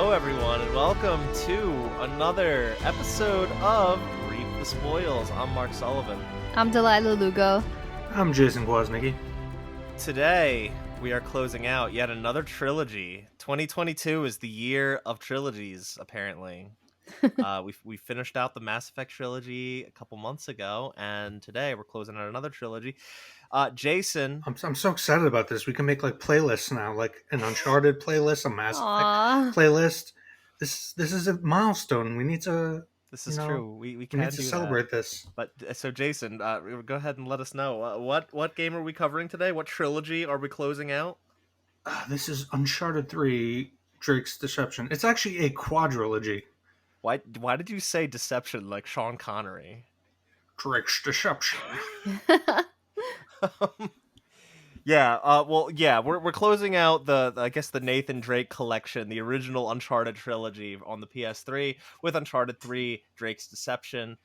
Hello, everyone, and welcome to another episode of Reap the Spoils. I'm Mark Sullivan. I'm Delilah Lugo. I'm Jason Kwasnicki. Today, we are closing out yet another trilogy. 2022 is the year of trilogies, apparently. We finished out the Mass Effect trilogy a couple months ago, and today we're closing out another trilogy. Jason. I'm so excited about this. We can make like playlists now, like an Uncharted playlist, a Mass Aww. Effect playlist. This is a milestone. We need to. This is true. We can need to do celebrate that. this. But so Jason, go ahead and let us know what game are we covering today? What trilogy are we closing out? This is Uncharted 3: Drake's Deception. It's actually a quadrilogy. Why did you say deception like Sean Connery? Drake's Deception. We're closing out the Nathan Drake collection, the original Uncharted trilogy on the PS3 with Uncharted 3: Drake's Deception.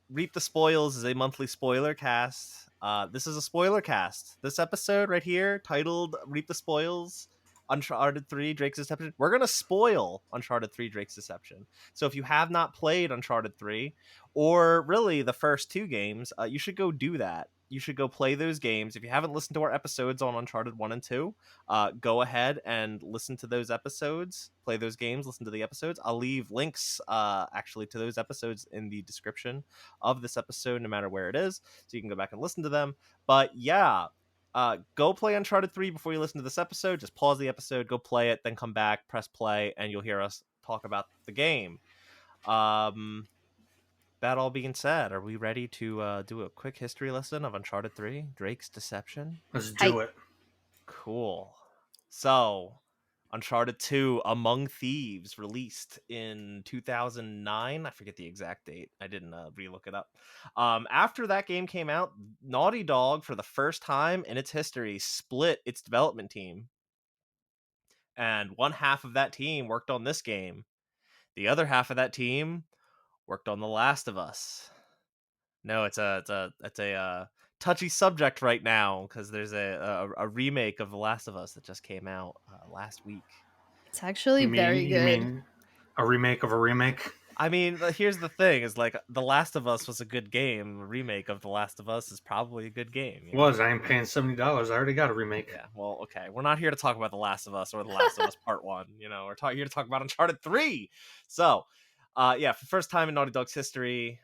Reap the Spoils is a monthly spoiler cast. This is a spoiler cast. This episode right here, titled Reap the Spoils, Uncharted 3 Drake's Deception. We're going to spoil Uncharted 3 Drake's Deception. So if you have not played Uncharted 3, or really the first two games, you should go do that. You should go play those games. If you haven't listened to our episodes on Uncharted 1 and 2, go ahead and listen to those episodes, play those games, listen to the episodes. I'll leave links actually to those episodes in the description of this episode, no matter where it is, so you can go back and listen to them. But yeah, go play Uncharted 3 before you listen to this episode. Just pause the episode, go play it, then come back, press play, and you'll hear us talk about the game. That all being said, are we ready to do a quick history lesson of Uncharted 3, Drake's Deception? Let's do it. Cool. So, Uncharted 2, Among Thieves, released in 2009. I forget the exact date. I didn't re-look it up. After that game came out, Naughty Dog, for the first time in its history, split its development team. And one half of that team worked on this game. The other half of that team worked on The Last of Us. No, it's a touchy subject right now because there's a remake of The Last of Us that just came out last week. It's actually very good. You mean a remake of a remake? I mean, here's the thing: is like The Last of Us was a good game. A remake of The Last of Us is probably a good game. You know? I ain't paying $70. I already got a remake. Yeah, well, okay. We're not here to talk about The Last of Us or The Last of Us Part 1. You know, we're here to talk about Uncharted 3. So, for the first time in Naughty Dog's history,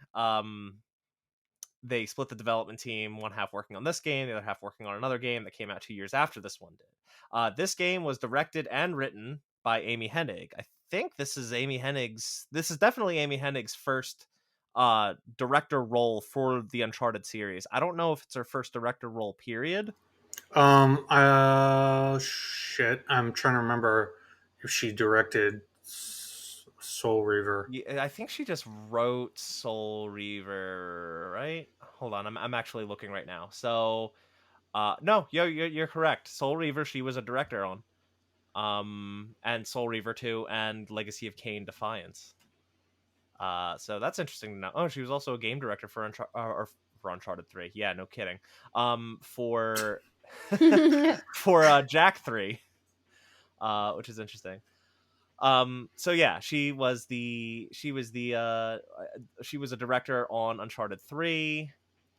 they split the development team, one half working on this game, the other half working on another game that came out 2 years after this one did. This game was directed and written by Amy Hennig. I think this is definitely Amy Hennig's first director role for the Uncharted series. I don't know if it's her first director role, period. I'm trying to remember if she directed Soul Reaver. Yeah, I think she just wrote Soul Reaver, right? Hold on, I'm actually looking right now. So, no, you're correct. Soul Reaver, she was a director on, and Soul Reaver 2 and Legacy of Kain Defiance. So that's interesting to know. Oh, she was also a game director for Uncharted 3. Yeah, no kidding. For Jack 3, which is interesting. So yeah, she was a director on Uncharted 3,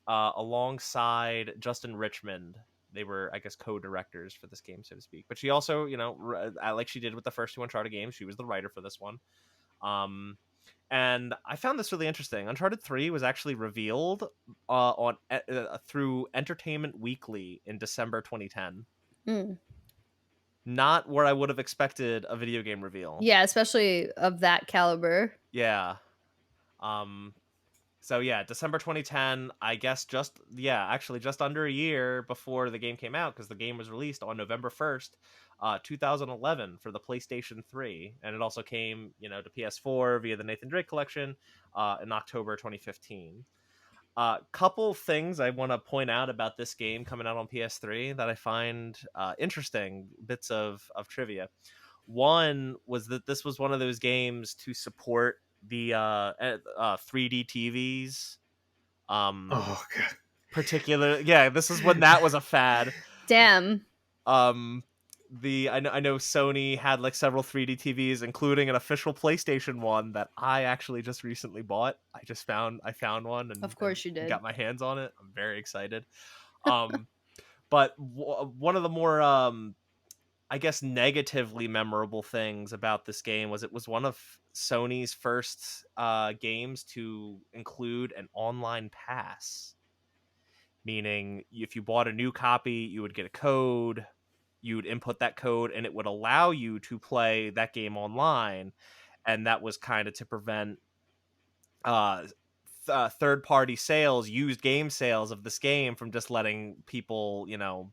alongside Justin Richmond. They were, I guess, co-directors for this game, so to speak. But she also, like she did with the first two Uncharted games, she was the writer for this one. And I found this really interesting. Uncharted 3 was actually revealed through Entertainment Weekly in December 2010. Mm. Not where I would have expected a video game reveal. Yeah, especially of that caliber. Yeah. So yeah, December 2010, I guess just under a year before the game came out, because the game was released on November 1st, 2011 for the PlayStation 3. And it also came, to PS4 via the Nathan Drake collection in October 2015. Couple things I want to point out about this game coming out on PS3 that I find interesting, bits of trivia. One was that this was one of those games to support the 3D TVs. Oh god. This is when that was a fad. Damn. I know Sony had like several 3D TVs, including an official PlayStation one that I actually just recently bought. I found one Of and course you did. got my hands on it. I'm very excited. Um, but one of the more I guess negatively memorable things about this game was it was one of Sony's first games to include an online pass, meaning if you bought a new copy, you would get a code, you would input that code, and it would allow you to play that game online. And that was kind of to prevent uh, third party sales, used game sales of this game from just letting people,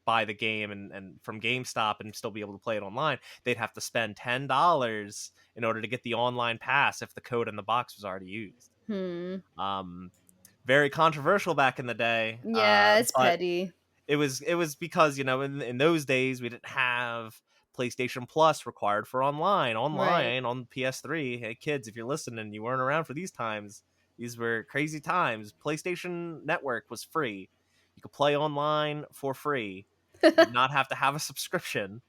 buy the game and from GameStop and still be able to play it online. They'd have to spend $10 in order to get the online pass if the code in the box was already used. Hmm. Um, Very controversial back in the day, Yeah, it's but petty. it was because in those days we didn't have PlayStation Plus required for Right. online on PS3. Hey kids, if you're listening, you weren't around for these times. These were crazy times. PlayStation Network was free. You could play online for free. You did not have to have a subscription.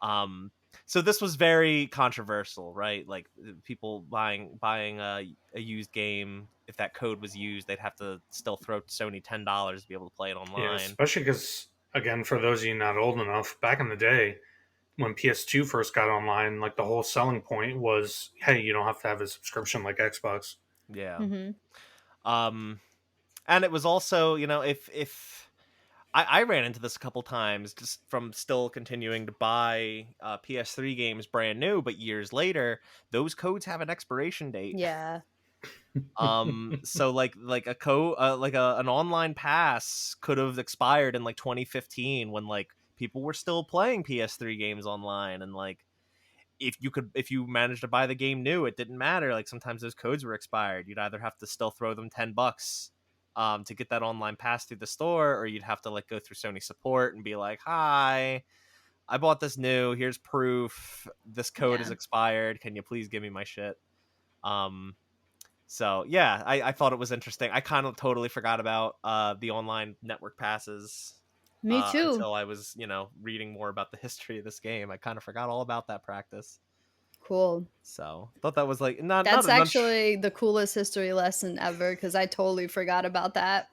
Um, so this was very controversial, right? Like people buying a used game. If that code was used, they'd have to still throw Sony $10 to be able to play it Yeah, online. especially because, again, for those of you not old enough, back in the day when PS2 first got online, like the whole selling point was, hey, you don't have to have a subscription like Xbox. Yeah. Hmm. Um, and it was also, if I ran into this a couple times just from still continuing to buy PS3 games brand new, but years later, those codes have an expiration date. Yeah. So like a code like an online pass could have expired in like 2015 when like people were still playing PS3 games online, and like if you managed to buy the game new, it didn't matter. Like sometimes those codes were expired. You'd either have to still throw them $10 to get that online pass through the store, or you'd have to like go through Sony support and be like, "Hi, I bought this new. Here's proof. This code is Yeah. expired. Can you please give me my shit?" Um, so yeah, I thought it was interesting. I kind of totally forgot about the online network passes Me too. until I was, reading more about the history of this game. I kind of forgot all about that practice. Cool. So thought that was like not That's an actually the coolest history lesson ever because I totally forgot about that.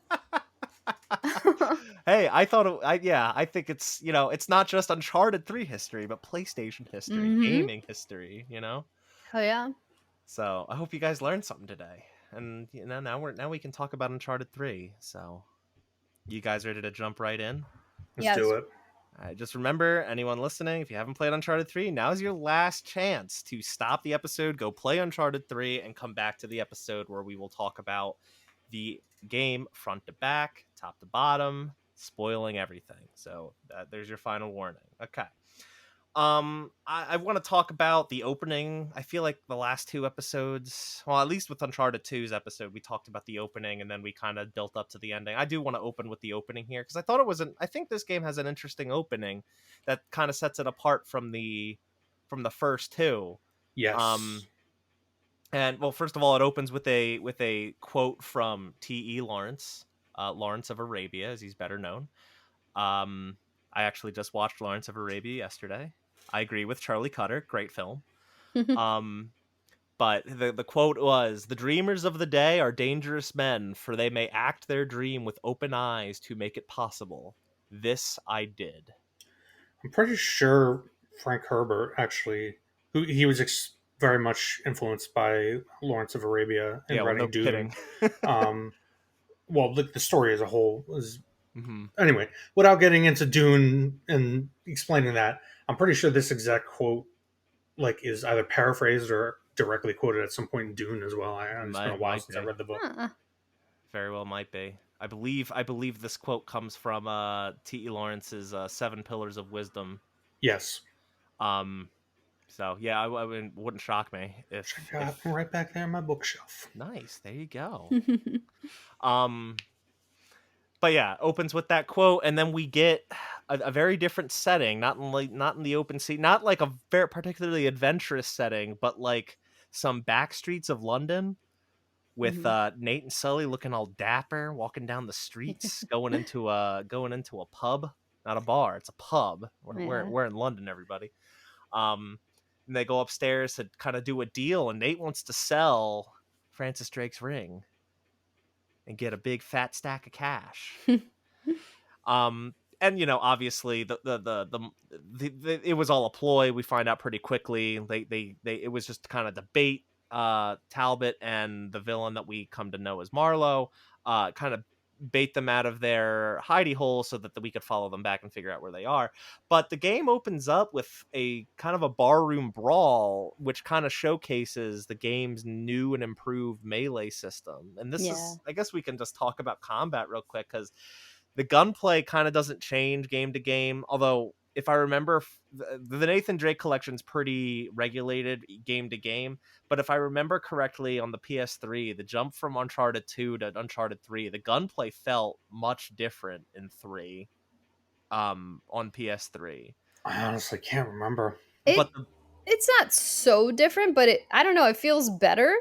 Hey, I thought yeah, I think it's it's not just Uncharted 3 history, but PlayStation history, Hmm. gaming history. Oh yeah. So I hope you guys learned something today, and now we can talk about Uncharted 3. So you guys ready to jump right in? Let's do Yes. it. All right, just remember, anyone listening, if you haven't played Uncharted 3, now's your last chance to stop the episode, go play Uncharted 3, and come back to the episode where we will talk about the game front to back, top to bottom, spoiling everything. So there's your final warning. Okay. I want to talk about the opening. I feel like the last two episodes, well, at least with Uncharted 2's episode, we talked about the opening and then we kind of built up to the ending. I do want to open with the opening here because I thought it was I think this game has an interesting opening that kind of sets it apart from the first two. Yes. Um, and well, first of all, it opens with a quote from T.E. Lawrence, Lawrence of Arabia, as he's better known. Um, I actually just watched Lawrence of Arabia yesterday. I agree with Charlie Cutter. Great film. Um, but the quote was, "The dreamers of the day are dangerous men, for they may act their dream with open eyes to make it possible. This I did." I'm pretty sure Frank Herbert actually, who he was very much influenced by Lawrence of Arabia in Yeah, well, no writing Dune. kidding. Um, well, the story as a whole is Hmm. anyway. Without getting into Dune and explaining that, I'm pretty sure this exact quote like is either paraphrased or directly quoted at some point in Dune as well. It's been a while Might since I be. read the book. Huh. Very well might be. I believe this quote comes from T.E. Lawrence's Seven Pillars of Wisdom. Yes, Um, so yeah, wouldn't shock me check out if right back there in my bookshelf. nice. There you go. Um, but yeah, opens with that quote, and then we get a very different setting. Not in the open sea, not like a very particularly adventurous setting, but like some back streets of London with Mhm. Nate and Sully looking all dapper, walking down the streets, going into a pub. not a bar. It's a pub. Yeah. We're in London, everybody. And they go upstairs to kind of do a deal, and Nate wants to sell Francis Drake's ring and get a big fat stack of cash. And obviously it was all a ploy. We find out pretty quickly. They it was just kind of debate. Talbot and the villain that we come to know as Marlowe, kind of bait them out of their hidey hole so that we could follow them back and figure out where they are. But the game opens up with a kind of a barroom brawl, which kind of showcases the game's new and improved melee system. And this is, I guess we can just talk about combat real quick, because the gunplay kind of doesn't change game to game. Although, if I remember, the Nathan Drake collection's pretty regulated game to game. But if I remember correctly, on the PS3, the jump from Uncharted 2 to Uncharted 3, the gunplay felt much different in 3, on PS3. I honestly can't remember. It's not so different, but I don't know. It feels better.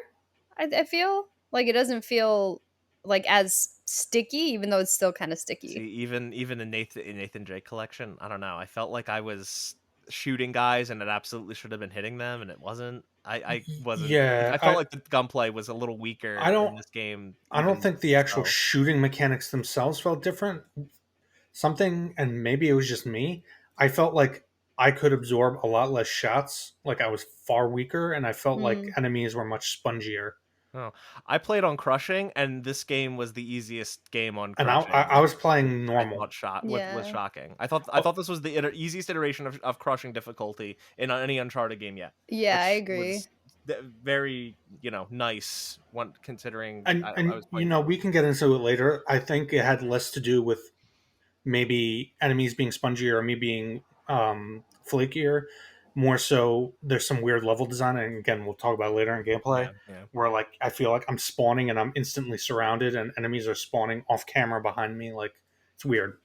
I feel like it doesn't feel like as sticky, even though it's still kind of sticky. See, even in Nathan Drake collection, I don't know. I felt like I was shooting guys, and it absolutely should have been hitting them, and it wasn't. I wasn't. Yeah, I felt like the gunplay was a little weaker in this game. I don't think the actual shooting mechanics themselves felt different. Something, and maybe it was just me, I felt like I could absorb a lot less shots. Like I was far weaker, and I felt like enemies were much spongier. Oh, I played on crushing, and this game was the easiest game on And crushing. I was playing normal. Was shocking. I thought this was the easiest iteration of crushing difficulty in any Uncharted game yet. Yeah, I agree. Very, nice one, considering. And we can get into it later. I think it had less to do with maybe enemies being spongier or me being flakier. More so, there's some weird level design, and again, we'll talk about it later in gameplay, where like I feel like I'm spawning and I'm instantly surrounded, and enemies are spawning off camera behind me. Like, it's weird.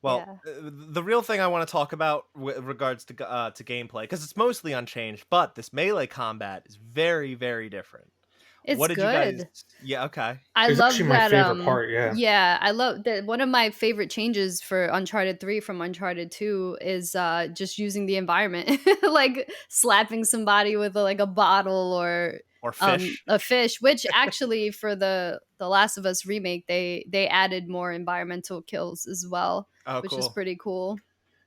Well, the real thing I want to talk about with regards to gameplay, because it's mostly unchanged, but this melee combat is very, very different. It's what did good. You guys? Yeah, okay. It's love actually that. My favorite part. Yeah. Yeah, I love that. One of my favorite changes for Uncharted 3 from Uncharted 2 is just using the environment, like slapping somebody with a bottle or fish. A fish. Which actually for the Last of Us remake, they added more environmental kills as well, which is pretty cool.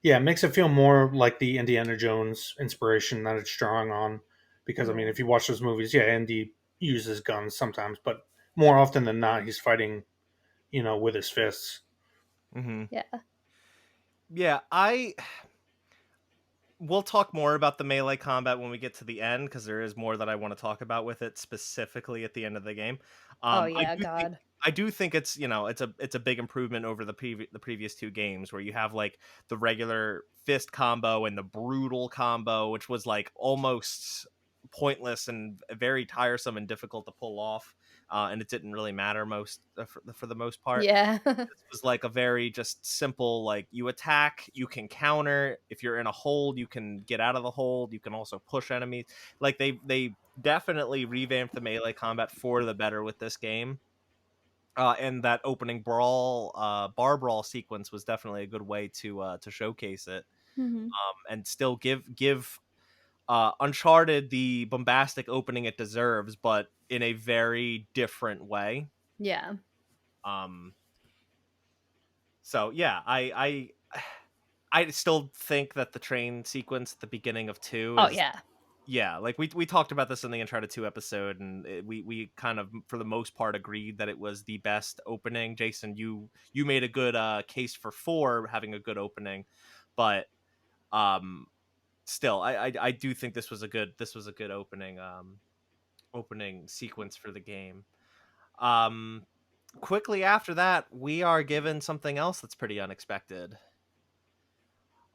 Yeah, it makes it feel more like the Indiana Jones inspiration that it's drawing on. Because I mean, if you watch those movies, Andy uses guns sometimes, but more often than not, he's fighting, with his fists. Mm-hmm. Yeah. We'll talk more about the melee combat when we get to the end, because there is more that I want to talk about with it specifically at the end of the game. I do think it's it's a big improvement over the previous two games, where you have like the regular fist combo and the brutal combo, which was like almost pointless and very tiresome and difficult to pull off, and it didn't really matter for the most part. This was like a very just simple, like, you attack, you can counter, if you're in a hold you can get out of the hold, you can also push enemies. Like they definitely revamped the melee combat for the better with this game. And that opening brawl, bar brawl sequence was definitely a good way to showcase it. And still give Uncharted the bombastic opening it deserves, but in a very different way. Yeah. So yeah, I still think that the train sequence at the beginning of 2 is, yeah, like we talked about this in the Uncharted 2 episode, and we kind of for the most part agreed that it was the best opening. Jason, you made a good case for 4 having a good opening, but still, I do think this was a good opening sequence for the game. Quickly after that, we are given something else that's pretty unexpected.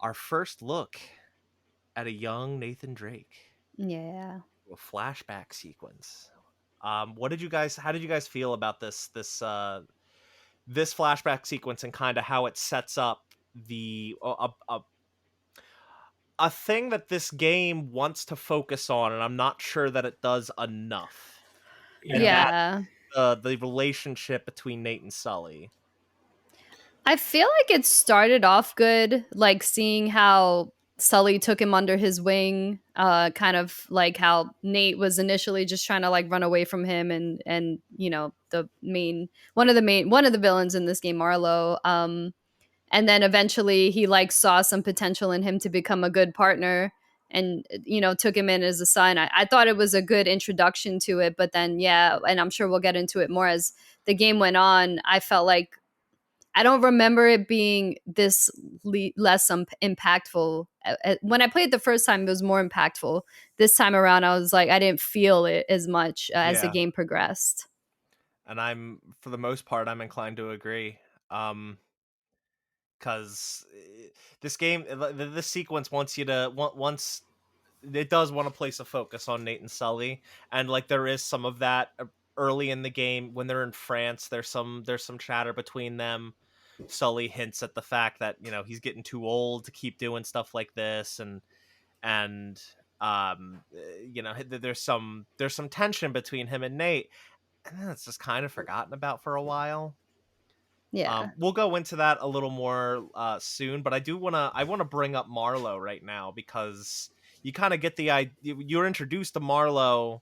Our first look at a young Nathan Drake. Yeah. A flashback sequence. How did you guys feel about this flashback sequence, and kind of how it sets up a thing that this game wants to focus on, and I'm not sure that it does enough. Yeah. The relationship between Nate and Sully. I feel like it started off good, like seeing how Sully took him under his wing, kind of like how Nate was initially just trying to like run away from him, and the main one of the villains in this game, Marlowe. And then eventually he like saw some potential in him to become a good partner, and took him in as a son. I thought it was a good introduction to it, but then yeah, and I'm sure we'll get into it more as the game went on. I felt like I don't remember it being this less impactful. When I played the first time, it was more impactful. This time around, I was like, I didn't feel it as much as the Yeah, game progressed. and I'm for the most part I'm inclined to agree. Because this game, this sequence wants you to once it does want to place a focus on Nate and Sully, and like there is some of that early in the game when they're in France. There's some chatter between them. Sully hints at the fact that he's getting too old to keep doing stuff like this, and there's some tension between him and Nate, and then it's just kind of forgotten about for a while. Yeah, We'll go into that a little more soon, but I want to bring up Marlowe right now because you kind of get the idea. You're introduced to Marlowe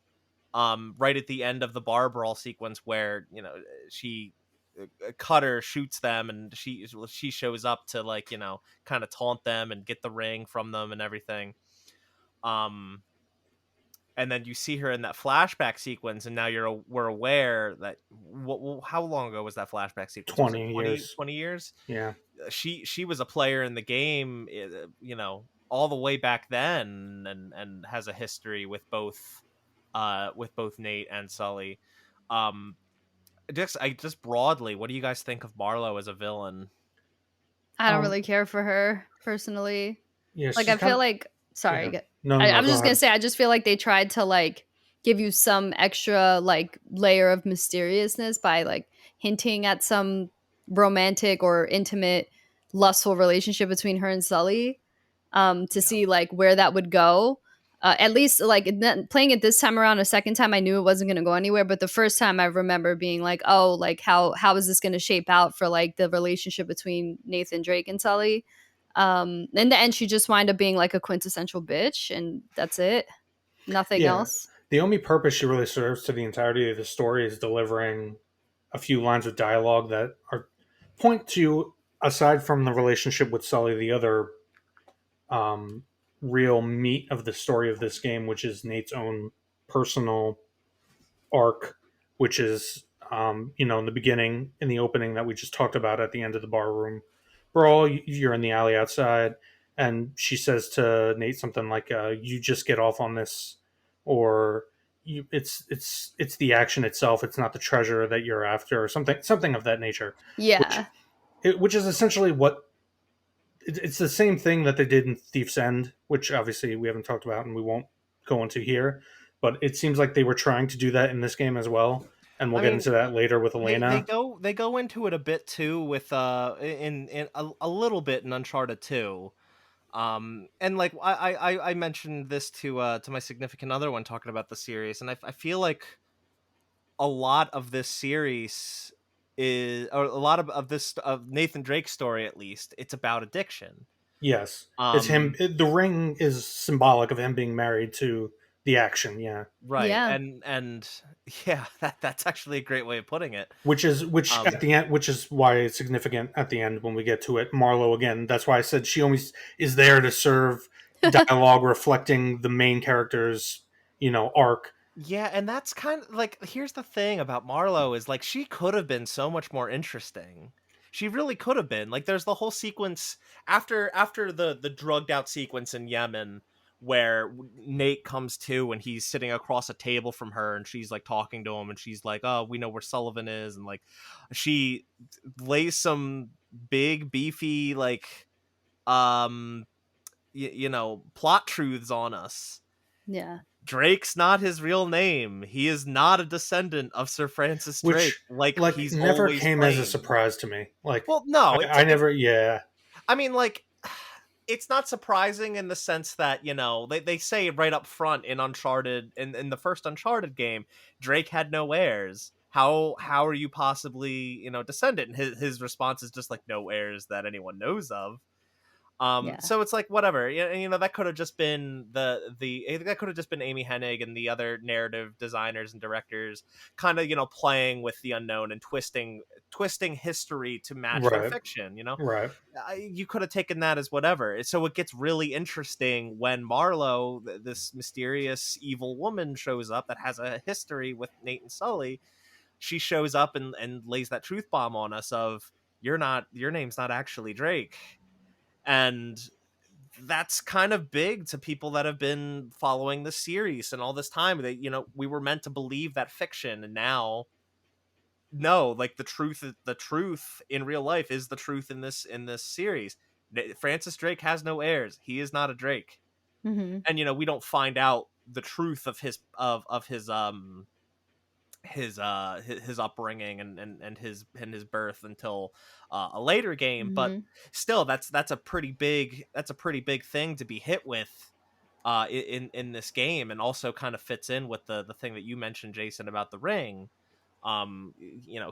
right at the end of the bar brawl sequence where she Cutter shoots them, and she shows up to like kind of taunt them and get the ring from them and everything. Um, and then you see her in that flashback sequence, and now we're aware that how long ago was that flashback sequence? Was it 20 20 years. 20 years? Yeah. She was a player in the game, all the way back then, and has a history with both Nate and Sully. Um, just broadly, what do you guys think of Marlowe as a villain? I don't Um, really care for her personally. yeah, Like she's I kind feel of, like sorry, yeah. No, no, I no, was go just gonna ahead. say I just feel like they tried to like give you some extra like layer of mysteriousness by like hinting at some romantic or intimate lustful relationship between her and Sully, to Yeah. see like where that would go. At least like playing it this time around a second time, I knew it wasn't going to go anywhere. But the first time, I remember being like, "Oh, like how is this going to shape out for like the relationship between Nathan Drake and Sully?" In the end, she just wind up being like a quintessential bitch, and that's it. Nothing Yeah. else. The only purpose she really serves to the entirety of the story is delivering a few lines of dialogue that are point to, aside from the relationship with Sully, the other um, real meat of the story of this game, which is Nate's own personal arc, which is in the beginning, in the opening that we just talked about at the end of the bar room brawl. You're in the alley outside, and she says to Nate something like, "You just get off on this," or it's the action itself. It's not the treasure that you're after, or something of that nature, which Yeah. which is essentially what it's the same thing that they did in Thief's End, which obviously we haven't talked about and we won't go into here. But it seems like they were trying to do that in this game as well, and we'll I get mean, into that later with they Elena. go into it a bit too with in a little bit in Uncharted 2. And like I mentioned this to my significant other when talking about the series, and I feel like a lot of this series is, or a lot of this of Nathan Drake's story, at least it's about addiction. Yes, it's him. um The ring is symbolic of him being married to the action. Yeah, right, Yeah. and yeah, that's actually a great way of putting it. which um at the end, which is why it's significant at the end when we get to it. Marlowe again. That's why I said she always is there to serve dialogue reflecting the main character's arc. Yeah, and that's kind of like, here's the thing about Marlowe is like she could have been so much more interesting. She really could have been. Like there's the whole sequence after the drugged out sequence in Yemen where Nate comes to and he's sitting across a table from her and she's like talking to him and she's like, "Oh, we know where Sullivan is." And like she lays some big beefy like um plot truths on us. Yeah. Drake's not his real name. He is not a descendant of Sir Francis Drake, Which like like he's never always came as a claimed. surprise to me. Like Well, no, I never, yeah. I mean, like, it's not surprising in the sense that they say right up front in Uncharted, in the first Uncharted game, Drake had no heirs. how are you possibly, descendant? And his response is just like, no heirs that anyone knows of. Yeah. So it's like whatever. That could have just been that could have just been Amy Hennig and the other narrative designers and directors kind of, playing with the unknown and twisting history to match their Right. fiction. Right. You could have taken that as whatever. So it gets really interesting when Marlowe, this mysterious evil woman, shows up that has a history with Nate and Sully. She shows up and lays that truth bomb on us of, your name's not actually Drake. And that's kind of big to people that have been following the series and all this time. We were meant to believe that fiction, and now no, like the truth in real life is the truth in this series. Francis Drake has no heirs. He is not a Drake. Mm-hmm. And we don't find out the truth of his upbringing and his birth until a later game. But Mm-hmm. still, that's a pretty big thing to be hit with in this game, and also kind of fits in with the thing that you mentioned, Jason, about the ring.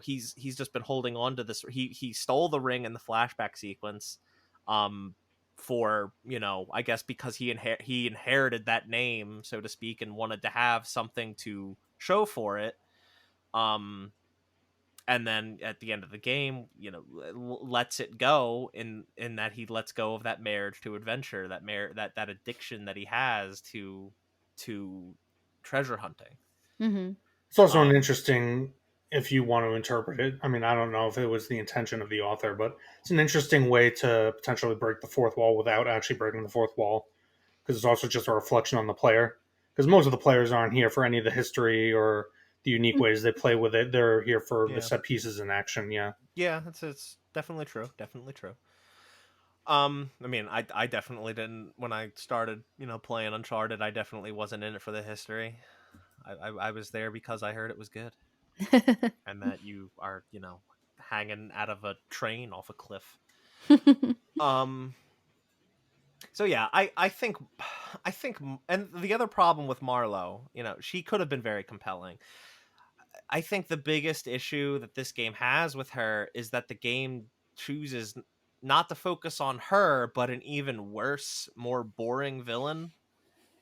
He's just been holding on to this. He stole the ring in the flashback sequence, for, I guess because he inherited that name, so to speak, and wanted to have something to show for it. um and then at the end of the game, lets it go in that he lets go of that marriage to adventure, that addiction that he has to treasure hunting. Mm-hmm. It's also an um interesting, if you want to interpret it. I mean, I don't know if it was the intention of the author, but it's an interesting way to potentially break the fourth wall without actually breaking the fourth wall, because it's also just a reflection on the player. Because most of the players aren't here for any of the history or the unique ways they play with it. They're here for the yeah, set pieces in action. Yeah. yeah, it's definitely true, definitely true. I mean, I definitely didn't, when I started, playing Uncharted. I definitely wasn't in it for the history. I was there because I heard it was good, and that you are, hanging out of a train off a cliff. Um, so yeah, I think, and the other problem with Marlowe, she could have been very compelling. I think the biggest issue that this game has with her is that the game chooses not to focus on her, but an even worse, more boring villain,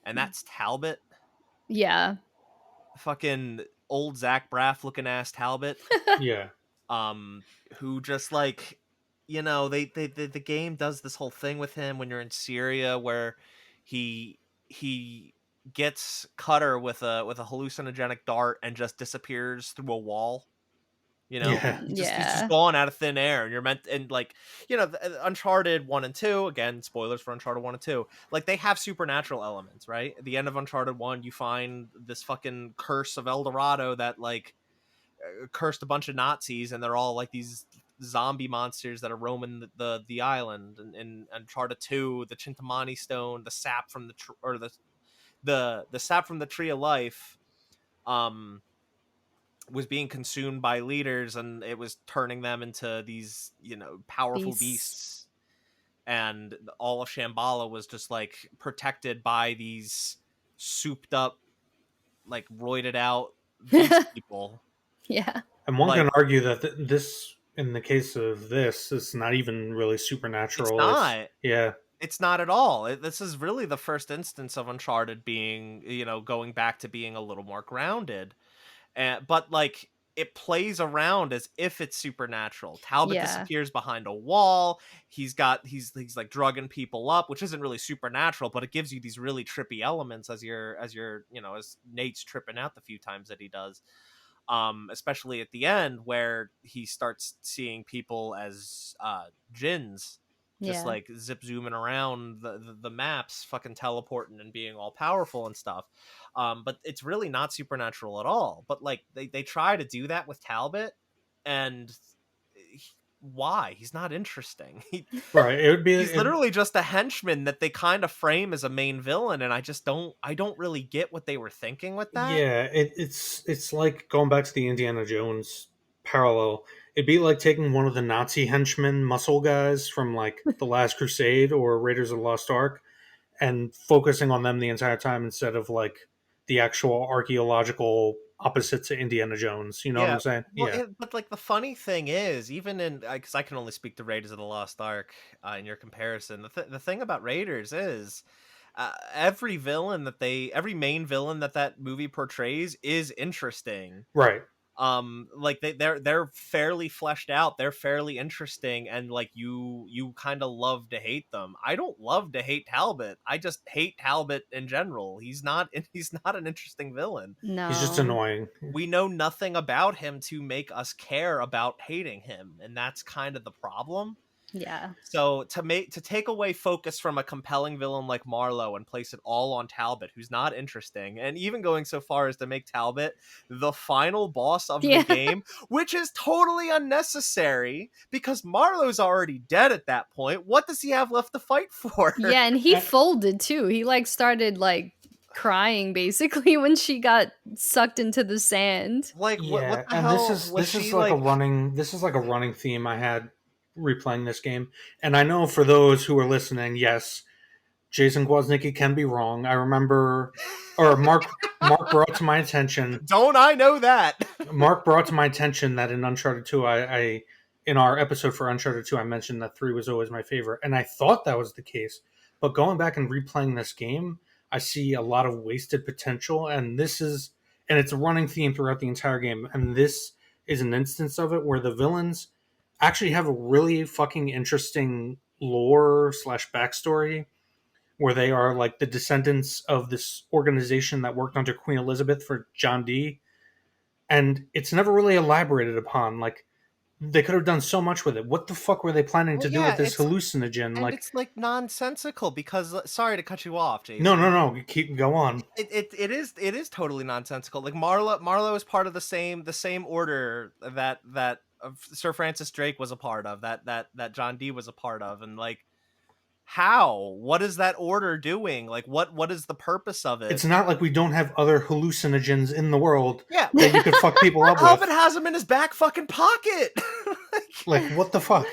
and that's Talbot. Yeah. Fucking old Zach Braff looking ass Talbot. Yeah. um who just like, the game does this whole thing with him when you're in Syria where he gets Cutter with a hallucinogenic dart and just disappears through a wall. Yeah. He's just Yeah. gone out of thin air, and you're meant, and like, Uncharted 1 and 2, again, spoilers for Uncharted 1 and 2, like, they have supernatural elements, right? At the end of Uncharted 1, you find this fucking curse of El Dorado that, like, cursed a bunch of Nazis, and they're all like these zombie monsters that are roaming the island. And in Uncharted 2, the Chintamani stone, the sap from the sap from the tree of life, um was being consumed by leaders, and it was turning them into these, powerful Beasts. beasts. And all of Shambhala was just like protected by these souped up, like roided out beast people. Yeah. And one Like, can argue that this, in the case of this, is not even really it's supernatural. It's, not. yeah. It's not at all. This is really the first instance of Uncharted being, going back to being a little more grounded. But like, it plays around as if it's supernatural. Talbot Yeah. disappears behind a wall. He's like drugging people up, which isn't really supernatural, but it gives you these really trippy elements as Nate's tripping out the few times that he does. Especially at the end where he starts seeing people as djinns, just Yeah. like zip zooming around the maps, fucking teleporting and being all powerful and stuff. But it's really not supernatural at all. But like, they try to do that with Talbot, and why? He's not interesting. Right. It would be. He's literally just a henchman that they kind of frame as a main villain, and I don't really get what they were thinking with that. Yeah, it's like going back to the Indiana Jones parallel. It'd be like taking one of the Nazi henchmen, muscle guys from like the Last Crusade or Raiders of the Lost Ark, and focusing on them the entire time instead of like the actual archaeological opposite to Indiana Jones. You know what Yeah, I'm saying? well, Yeah. but like the funny thing is, even in because I can only speak to Raiders of the Lost Ark in your comparison. The thing about Raiders is every main villain that movie portrays is interesting. Right. Like they're fairly fleshed out, they're fairly interesting, and like you kind of love to hate them. I don't love to hate Talbot, I just hate Talbot in general. He's not an interesting villain. He's just No. annoying. We know nothing about him to make us care about hating him, and that's kind of the problem. Yeah. So to take away focus from a compelling villain like Marlowe and place it all on Talbot, who's not interesting, and even going so far as to make Talbot the final boss of the Yeah. game, which is totally unnecessary because Marlowe's already dead at that point. What does he have left to fight for? Yeah, and he Uh, folded too. He like started like crying basically when she got sucked into the sand. Like what Yeah, the and hell was this she is like a like? running theme I had replaying this game. And I know for those who are listening, yes, Jason Kwasnicki can be wrong. I remember, or Mark brought to my attention. Don't I know that? Mark brought to my attention that in Uncharted 2, I in our episode for Uncharted 2, I mentioned that 3 was always my favorite, and I thought that was the case. But going back and replaying this game, I see a lot of wasted potential, and it's a running theme throughout the entire game. And this is an instance of it where the villains actually have a really fucking interesting lore slash backstory, where they are like the descendants of this organization that worked under Queen Elizabeth for John Dee, and it's never really elaborated upon. Like, they could have done so much with it. What the fuck were they planning Well, to do with yeah, this hallucinogen? and Like, it's like nonsensical because sorry to cut you off, no, no, Jason. no, go on. It is totally nonsensical. Like Marlowe is part of the same order that Sir Francis Drake was a part of, that John Dee was a part of, and like what is that order doing? Like what is the purpose of it? It's not like we don't have other hallucinogens in the world Yeah, that you could fuck people up Alvin with. has him in his back fucking pocket. Like, what the fuck?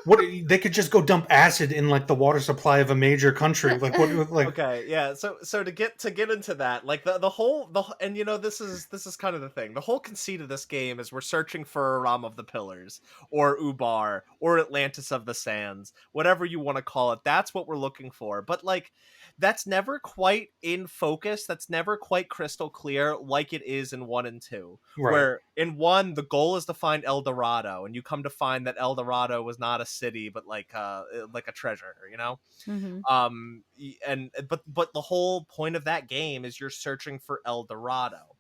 What, they could just go dump acid in like the water supply of a major country. Like, what? Like, Okay, yeah. So to get into that, like and this is kind of the thing. The whole conceit of this game is we're searching for Ram of the Pillars or Ubar or Atlantis of the Sands, whatever you want to call it. That's what we're looking for. But like that's never quite in focus. That's never quite crystal clear like it is in 1 and 2. right? Where in 1 the goal is to find El Dorado, and you come to find that El Dorado was not a city but like a treasure, you know? Hmm. But the whole point of that game is you're searching for El Dorado.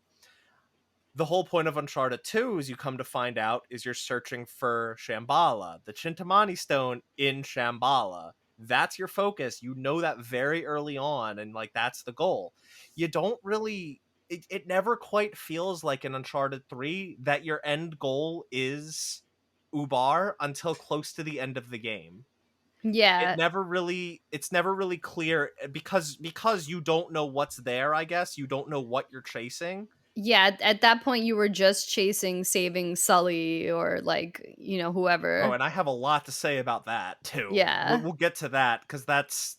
The whole point of Uncharted 2, is you come to find out, is you're searching for Shambhala, the Chintamani stone in Shambhala. That's your focus. You know that very early on, and like that's the goal. You don't really it never quite feels like in Uncharted 3 that your end goal is Ubar until close to the end of the game. Yeah. It's never really clear because you don't know what's there. I guess you don't know what you're chasing. Yeah, at that point you were just chasing saving Sully or like, Oh, whoever. and I have a lot to say about that too. Yeah. We'll get to that because that's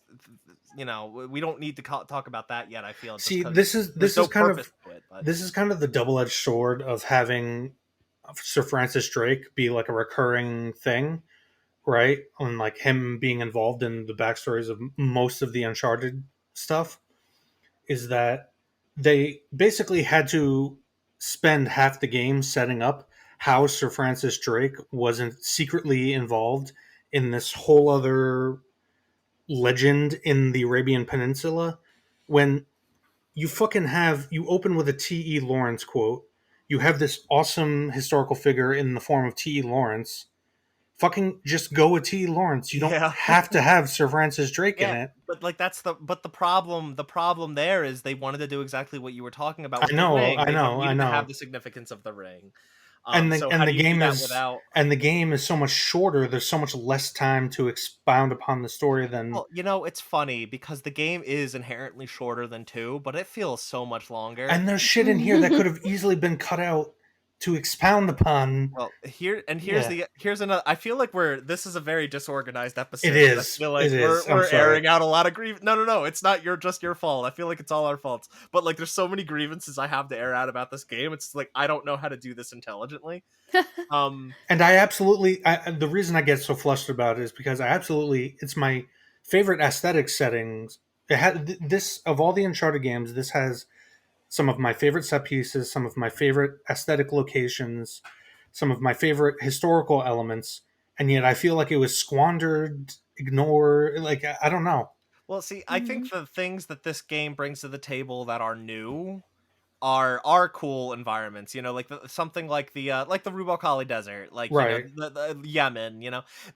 we don't need to talk about that yet. I feel just See, because this is there's this no is kind of purpose to it. But this is kind of the double-edged sword of having Sir Francis Drake be like a recurring thing, right? And like him being involved in the backstories of most of the Uncharted stuff, is that they basically had to spend half the game setting up how Sir Francis Drake wasn't secretly involved in this whole other legend in the Arabian Peninsula, when you open with a T.E. Lawrence quote. You have this awesome historical figure in the form of T.E. Lawrence. Fucking just go with T.E. Lawrence. You don't yeah, have to have Sir Francis Drake in yeah. it. But like the problem there is they wanted to do exactly what you were talking about with I the know, ring. I They know, I needed to have know. the significance of the ring. And So how do you do that without? the game is so much shorter. There's so much less time to expound upon the story than. Well, it's funny because the game is inherently shorter than 2, but it feels so much longer. And there's shit in here that could have easily been cut out to expound upon. Well, here's Yeah, the here's another. I feel like this is a very disorganized it episode. I is. feel like It is. I'm we're sorry. airing out a lot of grief. No, it's not just your fault. I feel like it's all our faults. But like, there's so many grievances I have to air out about this game. It's like I don't know how to do this intelligently. Um, And the reason I get so flustered about it is because it's my favorite aesthetic settings. It had this of all the Uncharted games. This has some of my favorite set pieces, some of my favorite aesthetic locations, some of my favorite historical elements, and yet I feel like it was squandered, ignored. Like I don't know. well, see, I think Mhm. the things that this game brings to the table that are new are cool environments, like something like the Rubal Desert, like Right, the Yemen,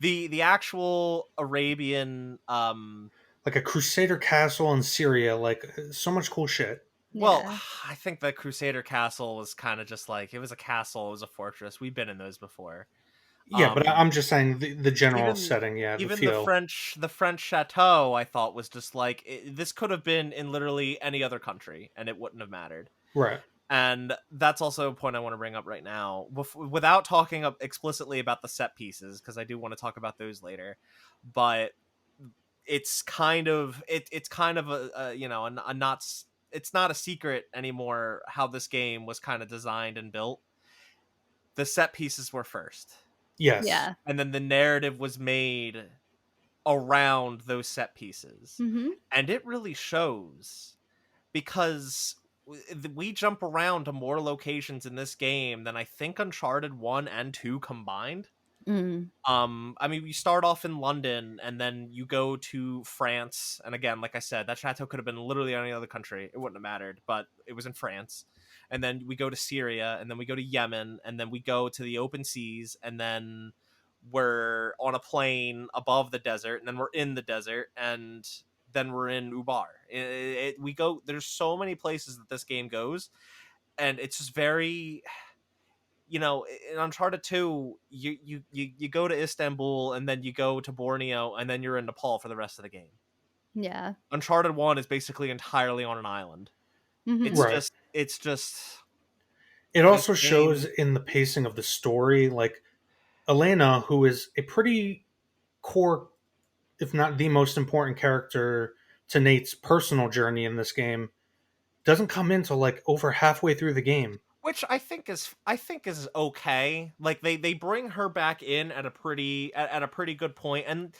the actual Arabian like a Crusader castle in Syria, like so much cool shit. well, Yeah. I think the Crusader castle was kind of just like it was a castle, it was a fortress. We've been in those before. Yeah, but Um I'm just saying the general even setting. Yeah, the even feel. the French chateau I thought was just like this could have been in literally any other country and it wouldn't have mattered. Right. And that's also a point I want to bring up right now, without talking explicitly about the set pieces, because I do want to talk about those later. But it's kind of a not it's not a secret anymore how this game was kind of designed and built. The set pieces were first, Yes. Yeah. and then the narrative was made around those set pieces, Mhm. and it really shows because we jump around to more locations in this game than I think Uncharted 1 and 2 combined. Mm. I mean, we start off in London and then you go to France. And again, like I said, that chateau could have been literally any other country. It wouldn't have mattered, but it was in France. And then we go to Syria and then we go to Yemen and then we go to the open seas and then we're on a plane above the desert and then we're in the desert and then we're in Ubar. We go, there's so many places that this game goes and it's just very, in Uncharted 2, you go to Istanbul and then you go to Borneo and then you're in Nepal for the rest of the game. Yeah. Uncharted 1 is basically entirely on an island. Mhm. Right. It's just It this also shows game. in the pacing of the story, like Elena, who is a pretty core, if not the most important character to Nate's personal journey in this game, doesn't come in till like over halfway through the game. Which I think is okay. Like they bring her back in at a pretty good point, and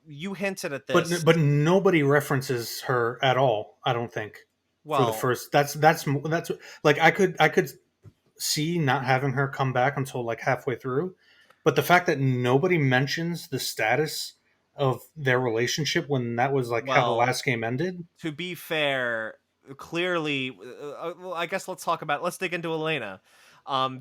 you hinted at this. But nobody references her at all. I don't think for the Well, first. That's like I could see not having her come back until like halfway through, but the fact that nobody mentions the status of their relationship when that was like how the well, last game ended. to be fair, clearly, well, I guess let's dig into Elena.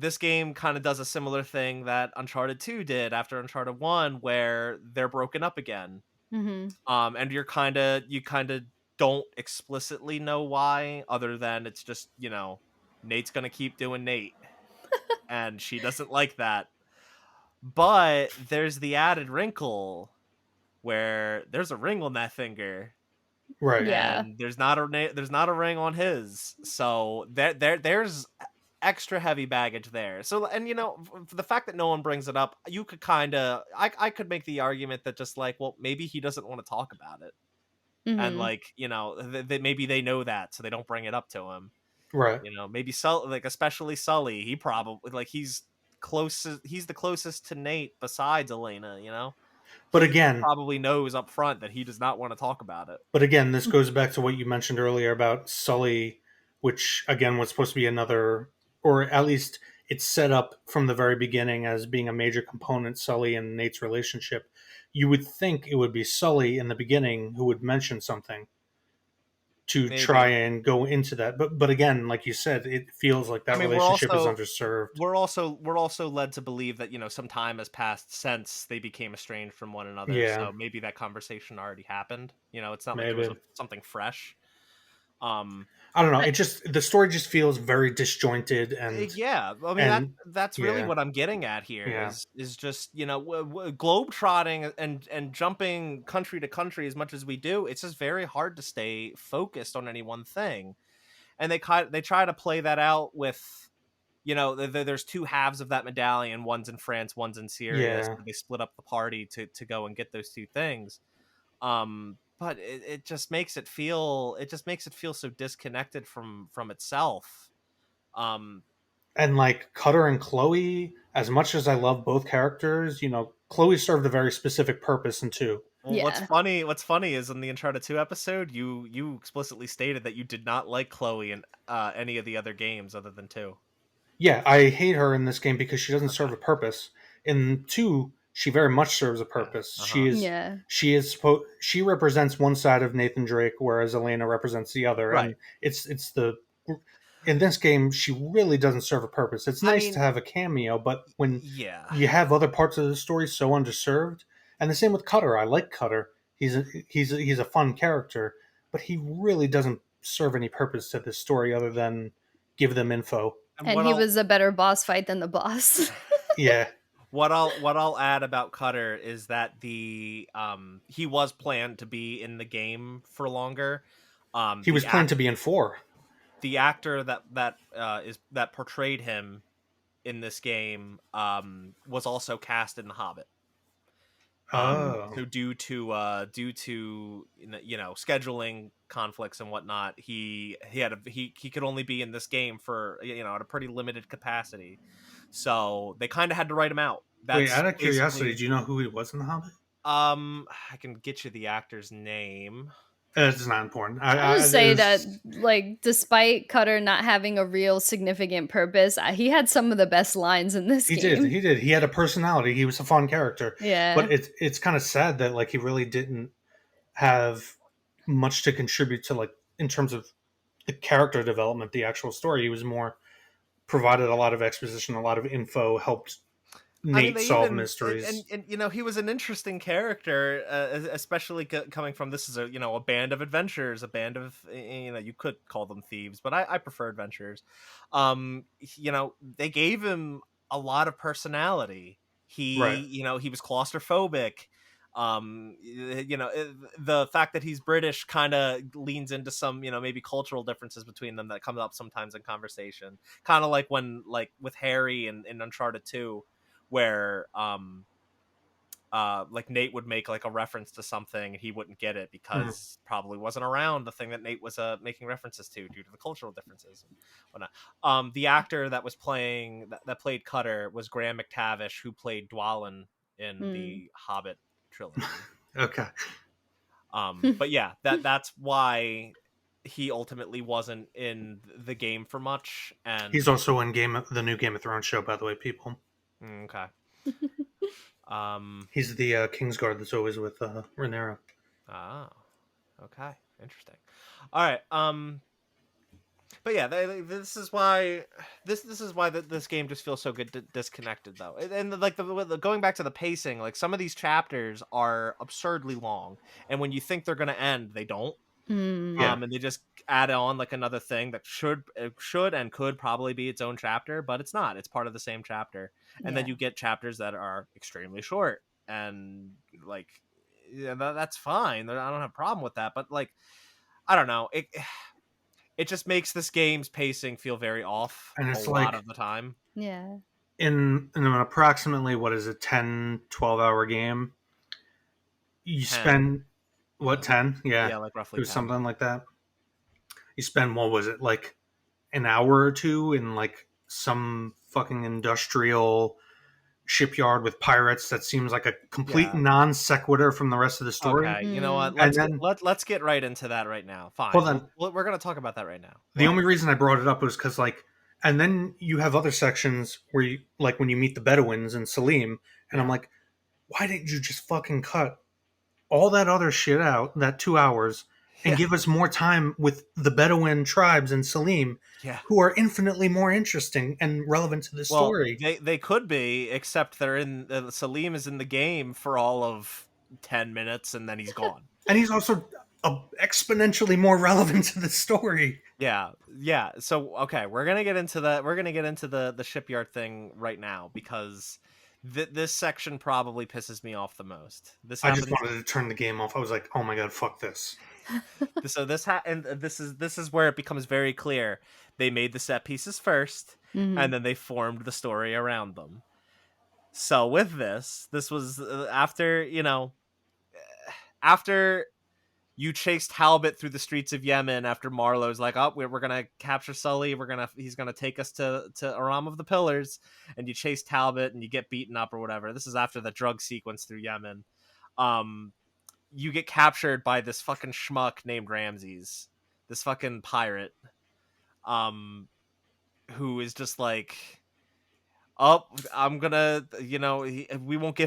This game kind of does a similar thing that Uncharted 2 did after Uncharted 1, where they're broken up again. Mhm. And you kind of don't explicitly know why, other than it's just, Nate's gonna keep doing Nate, and she doesn't like that. But there's the added wrinkle where there's a ring on that finger Right. Yeah. and there's not a ring on his, so there's extra heavy baggage there. So, and the fact that no one brings it up, you could kind of I could make the argument that just like, well, maybe he doesn't want to talk about it, and Mhm. like, maybe they know that, so they don't bring it up to him. Right. Maybe Sully, like especially Sully, he probably like he's the closest to Nate besides Elena. But He again, probably knows up front that he does not want to talk about it. this goes back to what you mentioned earlier about Sully, which again was supposed to be another, or at least it's set up from the very beginning as being a major component, Sully and Nate's relationship. You would think it would be Sully in the beginning who would mention something to try Maybe. and go into that. But again, like you said, it feels like I that mean, relationship is underserved. we're also led to believe that some time has passed since they became estranged from one another. Yeah, So maybe that conversation already happened. It's not like it was maybe. something fresh. Um, I don't know. I It just the story just feels very disjointed yeah, I mean and that's really yeah, what I'm getting at here yeah. is just globe trotting and jumping country to country as much as we do. It's just very hard to stay focused on any one thing, and they try to play that out with there's two halves of that medallion. One's in France, one's in Syria. So Yeah. they split up the party to go and get those two things. But it just makes it feel so disconnected from itself. Um, And like Cutter and Chloe, as much as I love both characters, Chloe served a very specific purpose in two. well, Yeah. what's funny is in the Uncharted 2 episode, you explicitly stated that you did not like Chloe in any of the other games other than 2. Yeah, I hate her in this game because she doesn't serve Okay. a purpose. In two, she very much serves a Yeah. purpose. Uh-huh. She represents one side of Nathan Drake, whereas Elena represents the other. Right. And in this game, she really doesn't serve a purpose. It's I nice mean, to have a cameo, but when yeah. you have other parts of the story so underserved, and the same with Cutter. I like Cutter. He's a fun character, but he really doesn't serve any purpose to this story other than give them info. And he was a better boss fight than the boss. Yeah. What I'll add about Cutter is that he was planned to be in the game for longer. He was planned to be in 4. The actor that portrayed him in this game was also cast in The Hobbit. So due to scheduling conflicts and whatnot, he could only be in this game for at a pretty limited capacity. So they kind of had to write him out. Wait, out of curiosity, do you know who he was in The Hobbit? I can get you the actor's name. It's not important. I would say that, like, despite Cutter not having a real significant purpose, he had some of the best lines in this game. He did. He had a personality. He was a fun character. Yeah. But it's kind of sad that like he really didn't have much to contribute to, like, in terms of the character development, the actual story. He was more provided a lot of exposition, a lot of info, helped Nate solve mysteries. And he was an interesting character, especially coming from, this is a band of adventurers, a band of, you could call them thieves, but I prefer adventurers. They gave him a lot of personality. He was claustrophobic. The fact that he's British kind of leans into some maybe cultural differences between them that come up sometimes in conversation, kind of like when, like, with Harry in Uncharted 2, where like Nate would make like a reference to something and he wouldn't get it because probably wasn't around the thing that Nate was making references to due to the cultural differences and whatnot. The actor that was playing that played Cutter was Graham McTavish, who played Dwalin in the Hobbit trilogy. Okay. But yeah, that's why he ultimately wasn't in the game for much. And he's also in the new Game of Thrones show, by the way, people. Okay. He's the Kingsguard that's always with Rhaenyra. Oh, okay, interesting. All right. But yeah, this is why this game just feels so good disconnected, though. And like the going back to the pacing, like some of these chapters are absurdly long, and when you think they're gonna end, they don't. And they just add on like another thing that should and could probably be its own chapter, but it's not. It's part of the same chapter. And then you get chapters that are extremely short, and like, yeah, that's fine. I don't have a problem with that, but like, I don't know. It just makes this game's pacing feel very off, and it's a lot of the time. Yeah. In an approximately, 10-12 hour game, you 10. Spend what, 10? Yeah, like roughly it was 10. something like that. You spend, what was it, like an hour or two in like some fucking industrial shipyard with pirates that seems like a complete non sequitur from the rest of the story. Okay, you know what? Let's get right into that right now. Fine. Well, then, we're going to talk about that right now. The only reason I brought it up was because, like, and then you have other sections where you, like, when you meet the Bedouins in Salim, and I'm like, why didn't you just fucking cut all that other shit out, that 2 hours, and give us more time with the Bedouin tribes in Salim, who are infinitely more interesting and relevant to the story? They could be, except they're in Salim is in the game for all of 10 minutes, and then he's gone. And he's also exponentially more relevant to the story. Yeah. So okay, we're gonna get into that. We're gonna get into the shipyard thing right now, because This section probably pisses me off the most. This I just happens. wanted to turn the game off. I was like, oh my god, fuck this. So and this is where it becomes very clear. They made the set pieces first, Mhm. and then they formed the story around them. So with this was after after you chase Talbot through the streets of Yemen after Marlowe's like, oh, we're gonna capture Sully. He's gonna take us to Aram of the Pillars, and you chase Talbot and you get beaten up or whatever. This is after the drug sequence through Yemen. You get captured by this fucking schmuck named Ramses, this fucking pirate, who is just like, oh, I'm gonna, we won't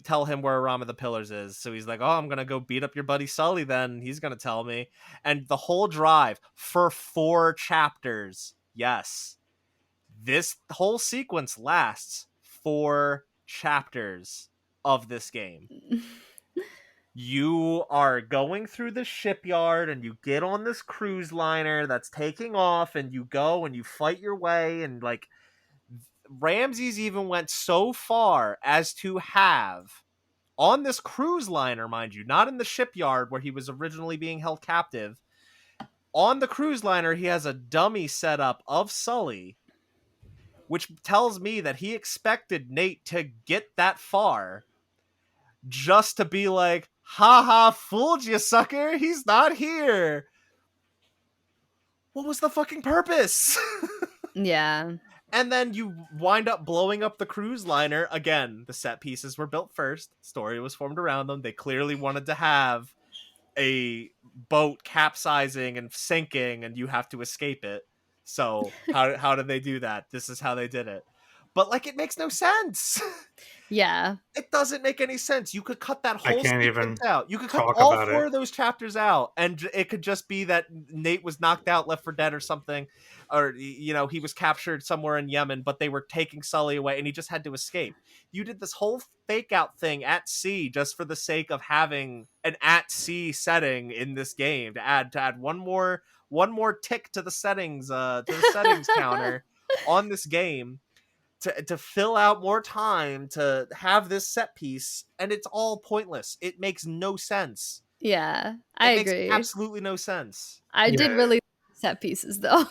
tell him where Aram of the Pillars is. So he's like, oh, I'm gonna go beat up your buddy Sully. Then he's gonna tell me. And the whole drive for 4 chapters. Yes, this whole sequence lasts 4 chapters of this game. You are going through the shipyard and you get on this cruise liner that's taking off, and you go and you fight your way, and like Ramses even went so far as to have on this cruise liner, mind you, not in the shipyard where he was originally being held captive. On the cruise liner, he has a dummy setup of Sully, which tells me that he expected Nate to get that far just to be like, haha, fooled you, sucker. He's not here. What was the fucking purpose? Yeah. And then you wind up blowing up the cruise liner. Again, the set pieces were built first. Story was formed around them. They clearly wanted to have a boat capsizing and sinking, and you have to escape it. So how did they do that? This is how they did it. But like, it makes no sense. Yeah. It doesn't make any sense. You could cut that I whole can't sequence even out. You could cut talk all about 4 it. of those chapters out, and it could just be that Nate was knocked out, left for dead or something, or he was captured somewhere in Yemen, but they were taking Sully away, and he just had to escape. You did this whole fake out thing at sea just for the sake of having an at sea setting in this game to add one more tick to the settings counter on this game. To fill out more time to have this set piece, and it's all pointless. It makes no sense. Yeah. I It makes agree. absolutely no sense. I did Yeah. really like set pieces though.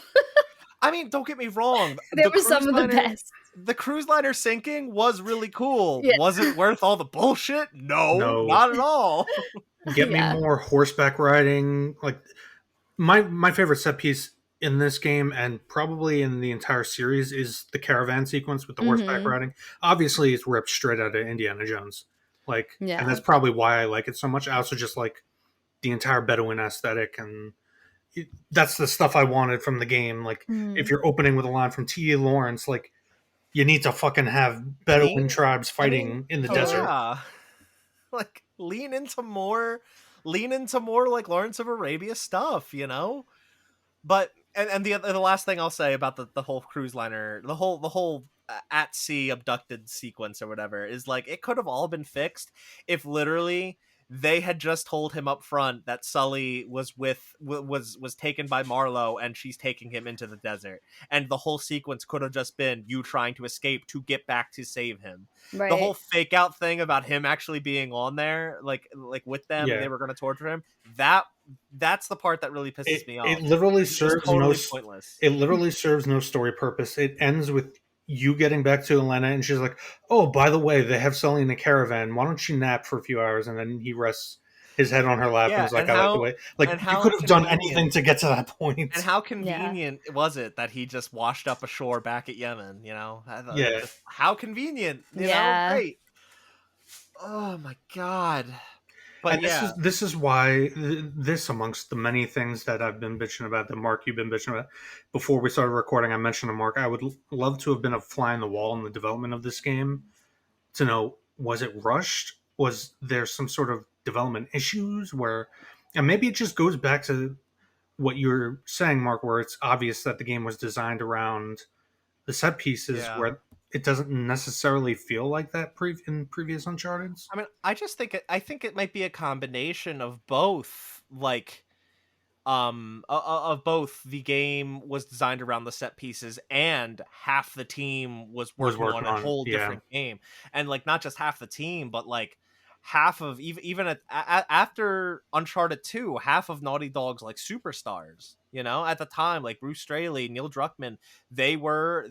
I mean, don't get me wrong. They were some of the best. The cruise liner sinking was really cool. Yeah. Was it worth all the bullshit? No, No. not at all. Get me Yeah. more horseback riding. Like my favorite set piece in this game, and probably in the entire series, is the caravan sequence with the horseback Mhm. riding. Obviously, it's ripped straight out of Indiana Jones. Like, and Yeah. that's probably why I like it so much. I also just like the entire Bedouin aesthetic, and that's the stuff I wanted from the game. Like, if Mhm. you're opening with a line from T.A. Lawrence, like, you need to fucking have Bedouin tribes I fighting mean, in the Totally. desert. yeah. Like, lean into more like Lawrence of Arabia stuff, But and the last thing I'll say about the whole cruise liner, the whole at sea abducted sequence or whatever, is like, it could have all been fixed if literally they had just told him up front that Sully was taken by Marlowe, and she's taking him into the desert, and the whole sequence could have just been you trying to escape to get back to save him. Right. The whole fake out thing about him actually being on there, like with them, Yeah. and they were going to torture him. That's the part that really pisses me off. It literally It's just serves totally no. pointless. It literally serves no story purpose. It ends with you getting back to Elena, and she's like, "Oh, by the way, they have Sully in a caravan. Why don't you nap for a few hours?" And then he rests his head on her lap and Yeah, is like, and "I like the way." Like, and you how could have done convenient. anything to get to that point. And how convenient was it that he just washed up ashore back at Yemen? Yeah. Just, how convenient. Yeah. Great. Oh my god. But And yeah, this is why this, amongst the many things that I've been bitching about, that Mark, you've been bitching about before we started recording, I mentioned to Mark I would love to have been a fly on the wall in the development of this game to know, was it rushed? Was there some sort of development issues where, and maybe it just goes back to what you were saying, Mark, where it's obvious that the game was designed around the set pieces, Yeah. where it doesn't necessarily feel like that in previous Uncharted's. I mean, I think it might be a combination of both. Like, of both. The game was designed around the set pieces, and half the team was Was working on working a on, whole yeah. different game. And like not just half the team, but like half of even after Uncharted 2, half of Naughty Dog's like superstars, at the time, like Bruce Straley, Neil Druckmann, they were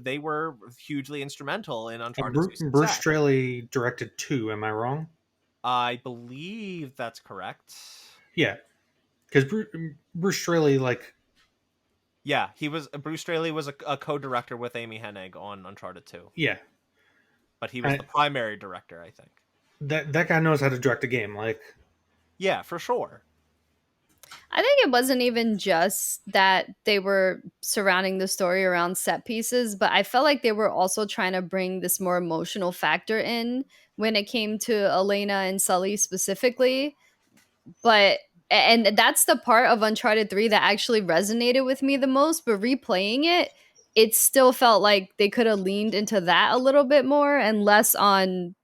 hugely instrumental in Uncharted 2's Bruce success. Straley directed 2. Am I wrong? I believe that's correct. Yeah, because Bruce Straley, like, Yeah, he was Bruce Straley was a co-director with Amy Hennig on Uncharted 2, yeah, but he was I, the primary director, I think. that guy knows how to direct a game. Like, Yeah, for sure. I think it wasn't even just that they were surrounding the story around set pieces, but I felt like they were also trying to bring this more emotional factor in when it came to Elena and Sully specifically. But and that's the part of Uncharted 3 that actually resonated with me the most, but replaying it, it still felt like they could have leaned into that a little bit more and less on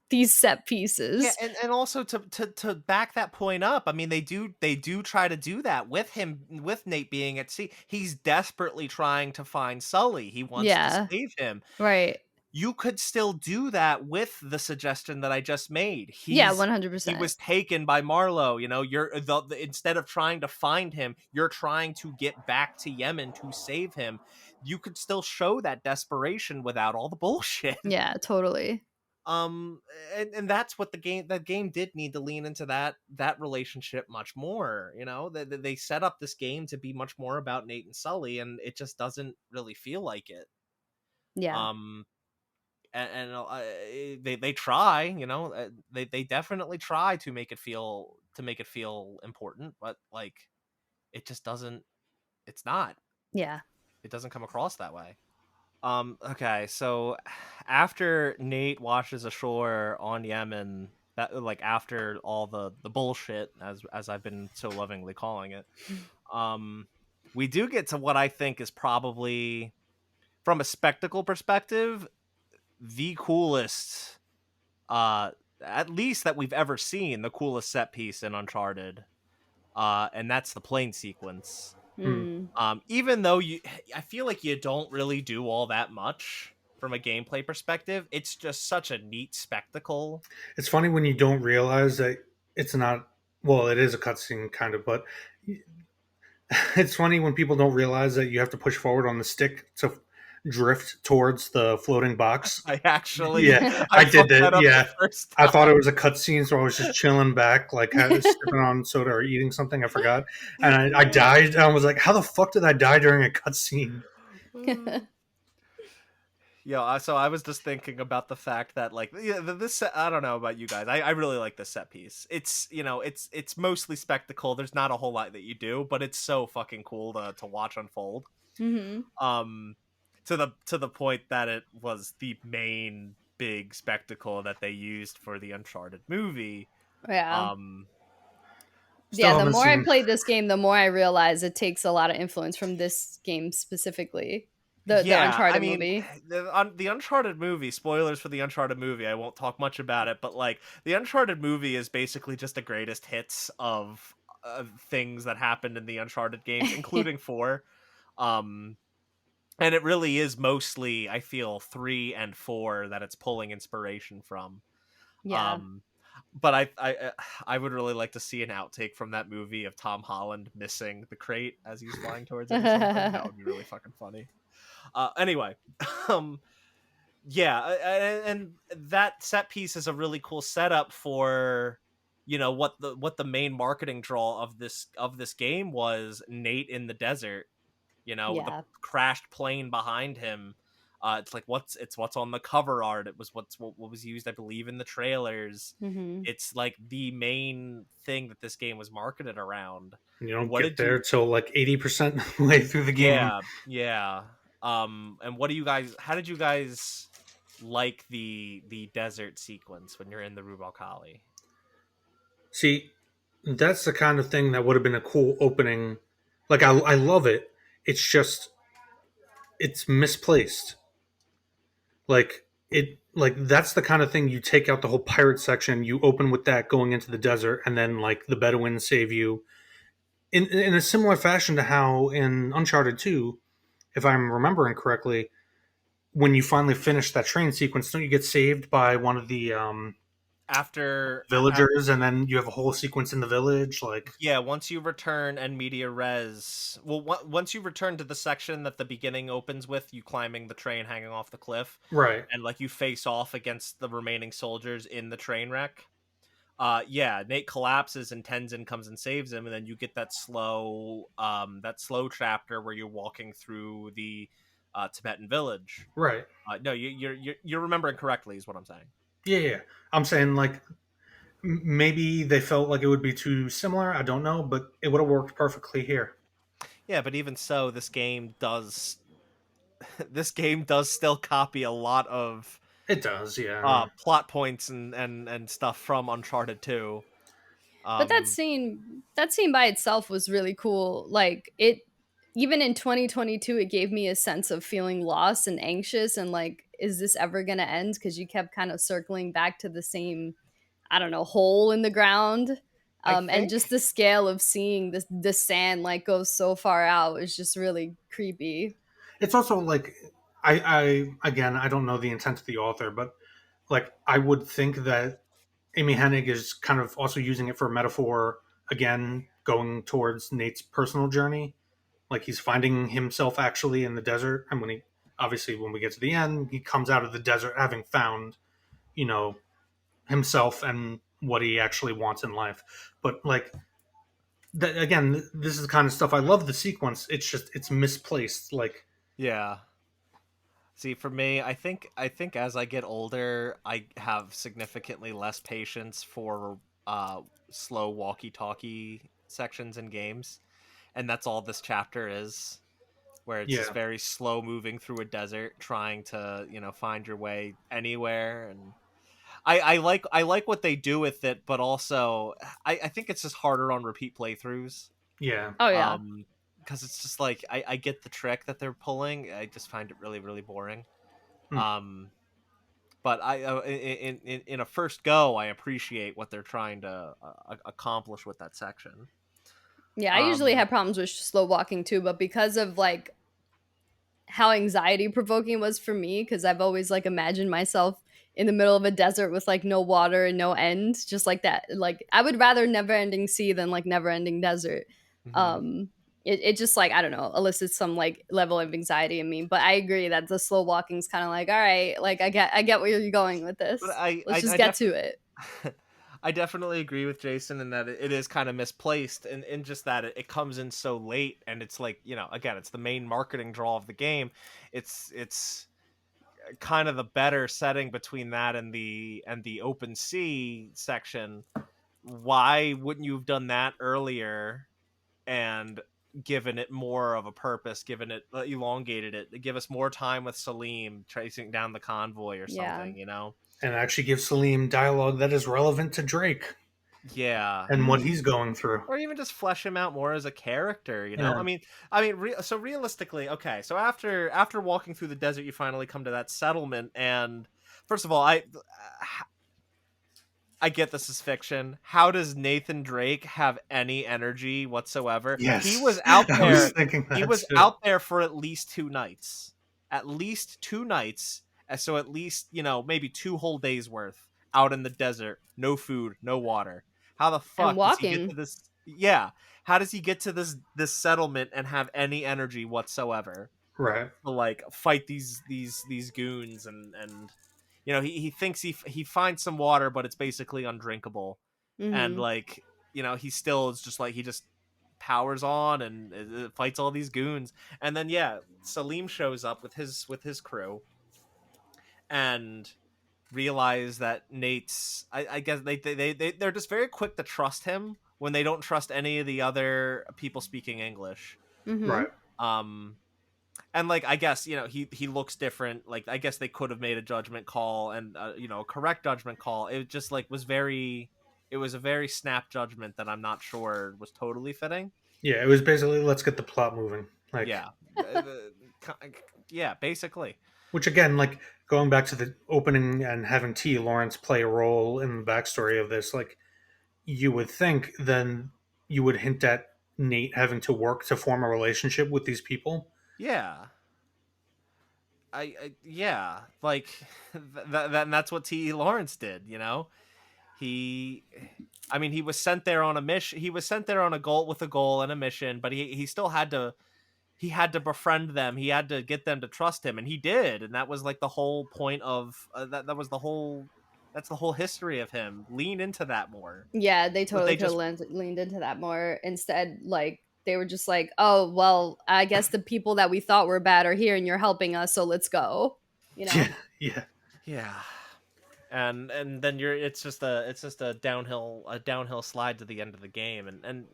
these set Yeah, pieces. and also to back that point up, I mean they do try to do that with him, with Nate being at sea. He's desperately trying to find Sully. He wants to Yeah, save him. right. You could still do that with the suggestion that I just made. Yeah, He 100%. was taken by Marlowe. You're instead of trying to find him, you're trying to get back to Yemen to save him. You could still show that desperation without all the bullshit. Yeah, totally. um and that's what the game did need to lean into, that relationship much more. They set up this game to be much more about Nate and Sully, and it just doesn't really feel like it. Yeah. um they try, they definitely try to make it feel important, but like it just doesn't, it's not, Yeah. it doesn't come across that way. Okay, so after Nate washes ashore on Yemen, that like after all the bullshit, as I've been so lovingly calling it, um we do get to what I think is probably, from a spectacle perspective, the coolest, uh at least that we've ever seen, the coolest set piece in Uncharted, and that's the plane sequence. hmm. Mm. Even though I feel like you don't really do all that much from a gameplay perspective, it's just such a neat spectacle. It's funny when you don't realize that it's not. Well, it is a cutscene, kind of, but it's funny when people don't realize that you have to push forward on the stick to drift towards the floating box. I actually, Yeah, I I did fucked that. that up the Yeah, first I thought it time. was a cutscene, so I was just chilling back, like sipping on soda or eating something. I forgot, and I died. And I was like, "How the fuck did I die during a cutscene?" Yeah, so I was just thinking about the fact that, like, yeah, I don't know about you guys. I really like this set piece. It's mostly spectacle. There's not a whole lot that you do, but it's so fucking cool to watch unfold. Hmm. Um, to the point that it was the main big spectacle that they used for the Uncharted movie. Yeah. Um, Yeah, Still the haven't more I seen. played this game, the more I realize it takes a lot of influence from this game specifically. The yeah, I Uncharted mean, movie. the Uncharted movie. Spoilers for the Uncharted movie. I won't talk much about it, but like the Uncharted movie is basically just the greatest hits of things that happened in the Uncharted games, including four. Um, and it really is mostly, I feel, 3 and 4 that it's pulling inspiration from. Yeah. Um, but I would really like to see an outtake from that movie of Tom Holland missing the crate as he's flying towards it or something. That would be really fucking funny. Anyway, um, yeah, and that set piece is a really cool setup for, what the main marketing draw of this game was: Nate in the desert, with the Yeah. crashed plane behind him. It's like what's on the cover art. It was what was used, I believe, in the trailers. Hmm. It's like the main thing that this game was marketed around. You don't What get did you? there till like 80% way through the game. Yeah, yeah. And what do you guys? How did you guys like the desert sequence when you're in the Rubal Khali? See, that's the kind of thing that would have been a cool opening. Like, I love it. It's just it's misplaced. Like that's the kind of thing you take out the whole pirate section, you open with that going into the desert, and then like the Bedouins save you. in a similar fashion to how in Uncharted 2, if I'm remembering correctly, when you finally finish that train sequence, don't you get saved by one of the After villagers, and then you have a whole sequence in the village? Like, Yeah, once you return and media res, well, once you return to the section that the beginning opens with, you climbing the train, hanging off the cliff, right, and like you face off against the remaining soldiers in the train wreck. Yeah, Nate collapses and Tenzin comes and saves him, and then you get that slow chapter where you're walking through the Tibetan village. right. No, you're remembering correctly, is what I'm saying. Yeah, yeah. I'm saying like maybe they felt like it would be too similar. I don't know, but it would have worked perfectly here. Yeah, but even so, this game does still copy a lot of It does, yeah. plot points and stuff from Uncharted 2. But Um, that scene by itself was really cool. Like it even in 2022 it gave me a sense of feeling lost and anxious and like is this ever going to end because you kept kind of circling back to the same I don't know hole in the ground. I And think just the scale of seeing the sand like go so far out was just really creepy. It's also like I again I don't know the intent of the author, but like I would think that Amy Hennig is kind of also using it for a metaphor again, going towards Nate's personal journey. Like he's finding himself actually in the desert, and when he obviously when we get to the end, he comes out of the desert having found, you know, himself and what he actually wants in life. But like that again, this is the kind of stuff I love. The sequence, it's just it's misplaced. Like yeah. See, for me, I think as I get older, I have significantly less patience for slow walkie-talkie sections in games, and that's all this chapter is, where it's just yeah, very slow moving through a desert, trying to find your way anywhere. And I like what they do with it, but also I think it's just harder on repeat playthroughs. yeah. Oh yeah. Um, because it's just like I get the trick that they're pulling. I just find it really really boring. Hmm. Um, but in a first go, I appreciate what they're trying to accomplish with that section. Yeah, I usually Um, have problems with slow walking too, but because of like how anxiety provoking was for me because I've always like imagined myself in the middle of a desert with like no water and no end, just like that. Like I would rather never ending sea than like never ending desert. mhm. Um, it just like I don't know elicits some like level of anxiety in me. But I agree that the slow walking is kind of like all right, like I get where you're going with But this. I Let's I, just I get def to it. I definitely agree with Jason in that it is kind of misplaced, and in just that it comes in so late, and it's like again, it's the main marketing draw of the game. It's kind of the better setting between that and the open sea section. Why wouldn't you have done that earlier and given it more of a purpose, given it elongated it, give us more time with Salim tracing down the convoy or Yeah. something? And actually give Salim dialogue that is relevant to Drake Yeah. and what Hmm. he's going through. Or even just flesh him out more as a character. Yeah, So realistically, okay. So after walking through the desert, you finally come to that settlement, and first of all, I get this is fiction. How does Nathan Drake have any energy whatsoever? He was yes, out I was there. thinking He that was too. out there for at least 2 nights. At least 2 nights. So at least, maybe 2 whole days worth out in the desert. No food, no water. How the And fuck does he get to walking. this? Yeah. How does he get to this settlement and have any energy whatsoever? Right. To like fight these goons and he thinks he finds some water, but it's basically undrinkable. And Hmm. like he still is just like he just powers on and fights all these goons. And then yeah, Salim shows up with his crew and realize that Nate's I guess they're just very quick to trust him when they don't trust any of the other people speaking English. Hmm. Right. um and like I guess he looks different. Like I guess they could have made a judgment call and a correct judgment call. It just like it was a very snap judgment that I'm not sure was totally fitting. Yeah, it was basically let's get the plot moving. Like, Yeah. Yeah, basically. which again, like going back to the opening and having T. Lawrence play a role in the backstory of this, like you would think then you would hint at Nate having to work to form a relationship with these people. Yeah. Yeah, like and that's what T.E. Lawrence did, you know? He I mean, he was sent there on a mission. He was sent there on a goal with a goal and a mission, but he still had to befriend them. He had to get them to trust him, and he did. And that was like the whole point of that was the whole that's the whole history of him. Lean into that more. Yeah, they But totally they could have just leaned into that more. Instead, like they were just like, "Oh, well, I guess the people that we thought were bad are here, and you're helping us, so let's go." You Yeah, know? yeah, yeah. And then it's just a downhill slide to the end of the game, and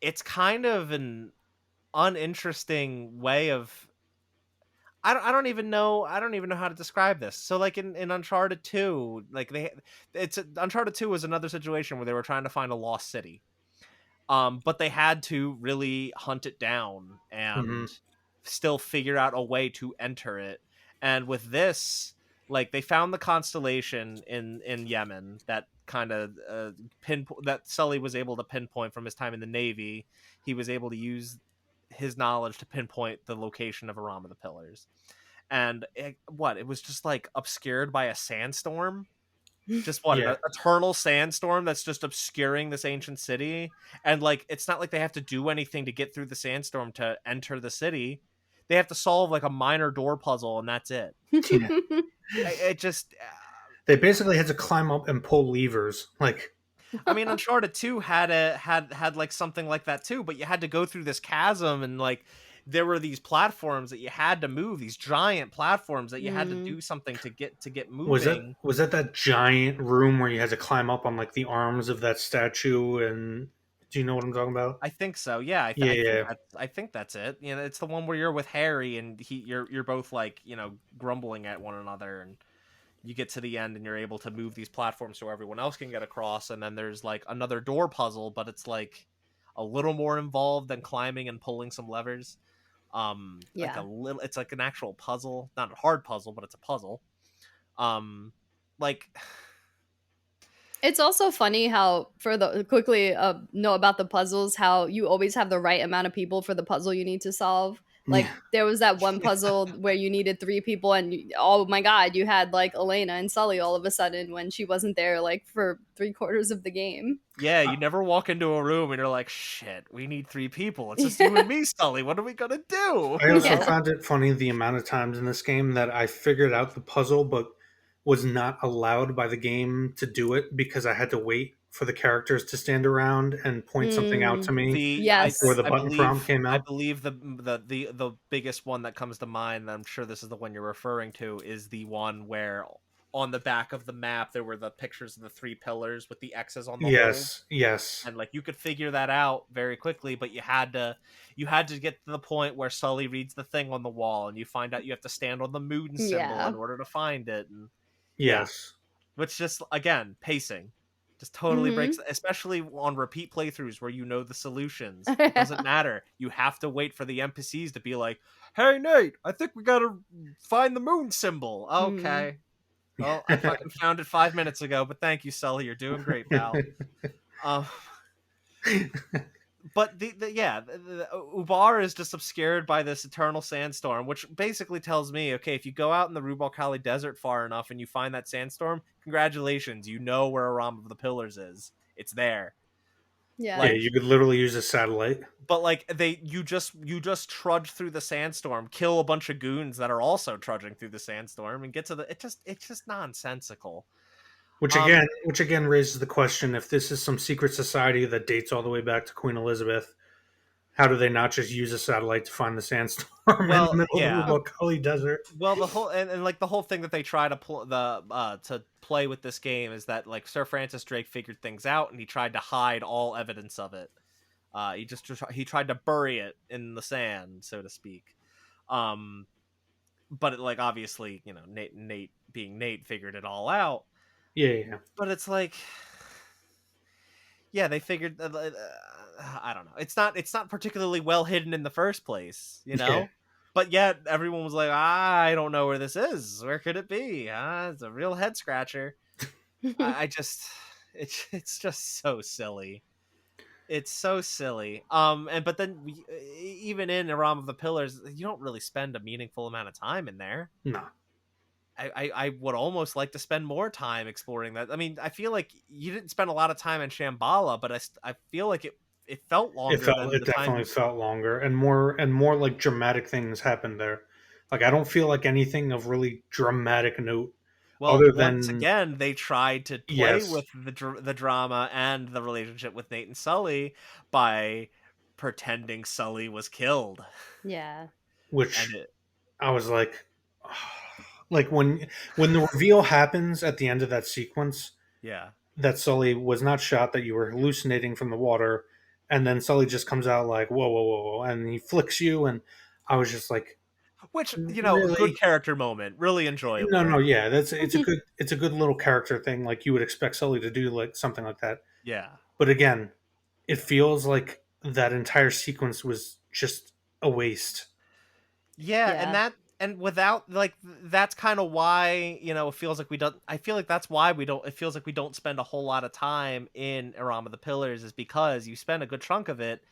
it's kind of an uninteresting way of I don't even know how to describe this. So like in Uncharted 2, like Uncharted 2 was another situation where they were trying to find a lost city. But they had to really hunt it down hmm and still figure out a way to enter it. And with this, like they found the constellation in Yemen that kind of that Sully was able to pinpoint from his time in the Navy. He was able to use his knowledge to pinpoint the location of Aram of the Pillars. And it was just like obscured by a sandstorm, just what, an yeah. eternal sandstorm that's just obscuring this ancient city. And like it's not like they have to do anything to get through the sandstorm to enter the city. They have to solve like a minor door puzzle, and that's it. Yeah. It just They basically had to climb up and pull levers. Like, I mean, Uncharted 2 had like something like that too, but you had to go through this chasm, and like there were these platforms that you had to move, these giant platforms that you had to Mm. do something to get was that moving. was that that giant room where you had to climb up on like the arms of that statue? And do you know what I'm talking about? I think so. Yeah, Yeah, yeah, I think that's it. You know, it's the one where you're with Harry and you're both like, grumbling at one another, and you get to the end and you're able to move these platforms so everyone else can get across, and then there's like another door puzzle, but it's like a little more involved than climbing and pulling some levers. Like a Yeah. little it's like an actual puzzle, not a hard puzzle, but it's a puzzle. Um like It's also funny how for the quickly know about the puzzles, how you always have the right amount of people for the puzzle you need to solve. yeah. Like there was that one puzzle where you needed three people, and oh my god, you had like Elena and Sully all of a sudden when she wasn't there like for 3/4 of the game. Yeah, you never walk into a room and you're like, shit, we need three people. It's just you Yeah. and me, Sully. What are we gonna do? I also Yeah. found it funny the amount of times in this game that I figured out the puzzle, but was not allowed by the game to do it because I had to wait for the characters to stand around and point something out Mm, to me The before yes. the button prompt came I out. believe the biggest one that comes to mind, and I'm sure this is the one you're referring to, is the one where on the back of the map there were the pictures of the three pillars with the X's on the hole. Yes, yes, And like you could figure that out very quickly, but you had to get to the point where Sully reads the thing on the wall, and you find out you have to stand on the moon symbol in Yeah. order to find it. And yeah, yes. which just again pacing just totally breaks, Mhm. especially on repeat playthroughs where you know the solutions. It doesn't matter. You have to wait for the NPCs to be like, "Hey Nate, I think we gotta find the moon symbol." Mhm. Okay. Well, I fucking found it 5 minutes ago, but thank you, Sully. You're doing great, pal. Um, but the Ubar is just obscured by this eternal sandstorm, which basically tells me, okay, if you go out in the Rubal Khali Desert far enough and you find that sandstorm, congratulations, you know where Aram of the Pillars is. It's there. Yeah, Yeah. Like, you could literally use a satellite. but like you just trudge through the sandstorm, kill a bunch of goons that are also trudging through the sandstorm, and get to the. It's just nonsensical. Um, Which again raises the question: if this is some secret society that dates all the way back to Queen Elizabeth, how do they not just use a satellite to find the sandstorm in the well, middle of the yeah. Rubel Khali Desert? Well, the whole and like the whole thing that they try to play with this game is that like Sir Francis Drake figured things out, and he tried to hide all evidence of it. He tried to bury it in the sand, so to speak. Um, but it, like obviously, Nate being Nate figured it all out. Yeah, yeah, But it's like, yeah, they figured. I don't know. It's not particularly well hidden in the first place, yeah. But yet everyone was like, I don't know where this is. Where could it be? It's a real head scratcher. I just, it's just so silly. It's so silly. And but then even in A Realm of the Pillars, you don't really spend a meaningful amount of time in there. No, I would almost like to spend more time exploring that. I mean, I feel like you didn't spend a lot of time in Shambhala, but I feel like it felt longer than it the time definitely you. felt longer, and more like dramatic things happened there. Like I don't feel like anything of really dramatic note Well, other once than again, they tried to play yes, with the drama and the relationship with Nate and Sully by pretending Sully was killed, Yeah. and which it I was like when the reveal happens at the end of that sequence yeah. that Sully was not shot, that you were hallucinating from the water, and then Sully just comes out like whoa, whoa, whoa, whoa, and he flicks you, and I was just like, Which, a good really? character moment, really No, no, enjoyable. yeah, it's a good little character thing, like you would expect Sully to do, like something like that. Yeah. But again, it feels like that entire sequence was just a waste. Yeah, Yeah. and without like that's kind of why, it feels like we don't I feel like that's why we don't it feels like we don't spend a whole lot of time in Aram of the Pillars is because you spend a good chunk of it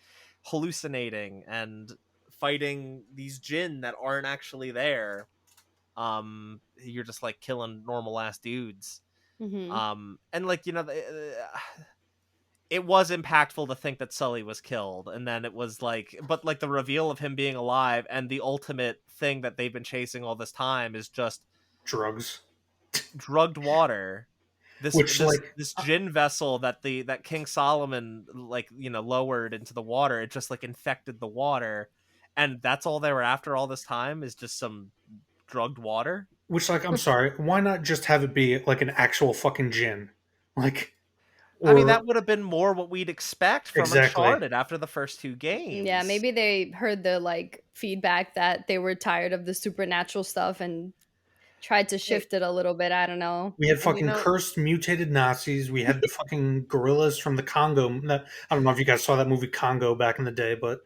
hallucinating and fighting these jinn that aren't actually there. You're just like killing normal ass dudes. Hmm. And like, it was impactful to think that Sully was killed, and then it was like, but like the reveal of him being alive, and the ultimate thing that they've been chasing all this time is just Drugs, drugged water. This which this like this gin vessel that King Solomon like lowered into the water. It just like infected the water, and that's all they were after all this time is just some drugged water. I'm sorry, why not just have it be like an actual fucking gin, like I mean, or that would have been more what we'd expect from exactly. Uncharted after the first two Yeah, games. maybe they heard the like feedback that they were tired of the supernatural stuff and tried to Hey, shift it a little bit. I don't know. We had and fucking cursed mutated Nazis. We had the fucking gorillas from the Congo. I don't know if you guys saw that movie Congo back in the day, but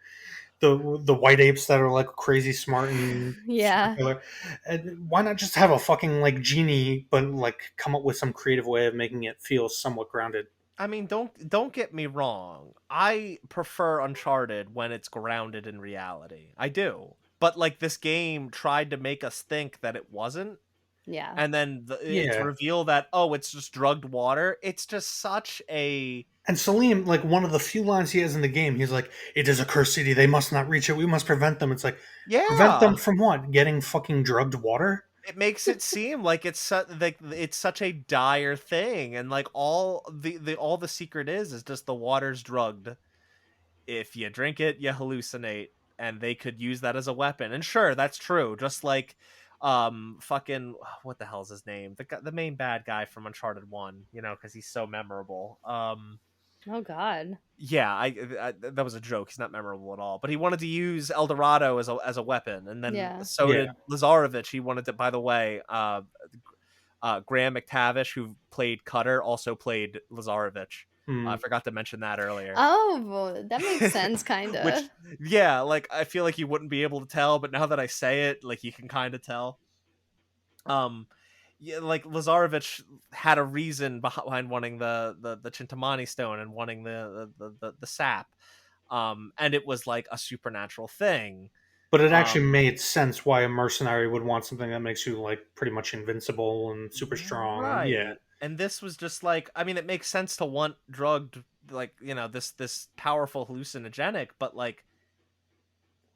the white apes that are like crazy smart and super Yeah. killer. And why not just have a fucking like genie, but like come up with some creative way of making it feel somewhat grounded? I mean, don't get me wrong. I prefer Uncharted when it's grounded in reality. I do. But like this game tried to make us think that it wasn't, Yeah. and then it's Yeah. revealed that it's just drugged water. It's just such a And Salim, like one of the few lines he has in the game, he's like, "It is a cursed city. They must not reach it. We must prevent them." It's like, prevent yeah. them from what? Getting fucking drugged water? It makes it seem like it's such a dire thing, and like all the secret is just the water's drugged. If you drink it, you hallucinate, and they could use that as a weapon. And sure, that's true. Just like fucking what the hell's his name? The main bad guy from Uncharted 1, cuz he's so memorable. Oh God. Yeah, that was a joke. He's not memorable at all. But he wanted to use El Dorado as a weapon, and then Yeah. so Yeah. did Lazarevich. He wanted to. By the way, Graham McTavish, who played Cutter, also played Lazarevich. I Hmm. forgot to mention that earlier. Oh, well, that makes sense, kind Which, of. yeah, like I feel like you wouldn't be able to tell, but now that I say it, like you can kind of tell. Um, yeah, like Lazarevich had a reason behind wanting the Chintamani stone and wanting the sap. And it was like a supernatural thing. But it actually Um, made sense why a mercenary would want something that makes you like pretty much invincible and super strong. And yeah, right. And this was just like, I mean, it makes sense to want drugged, like this powerful hallucinogenic, but like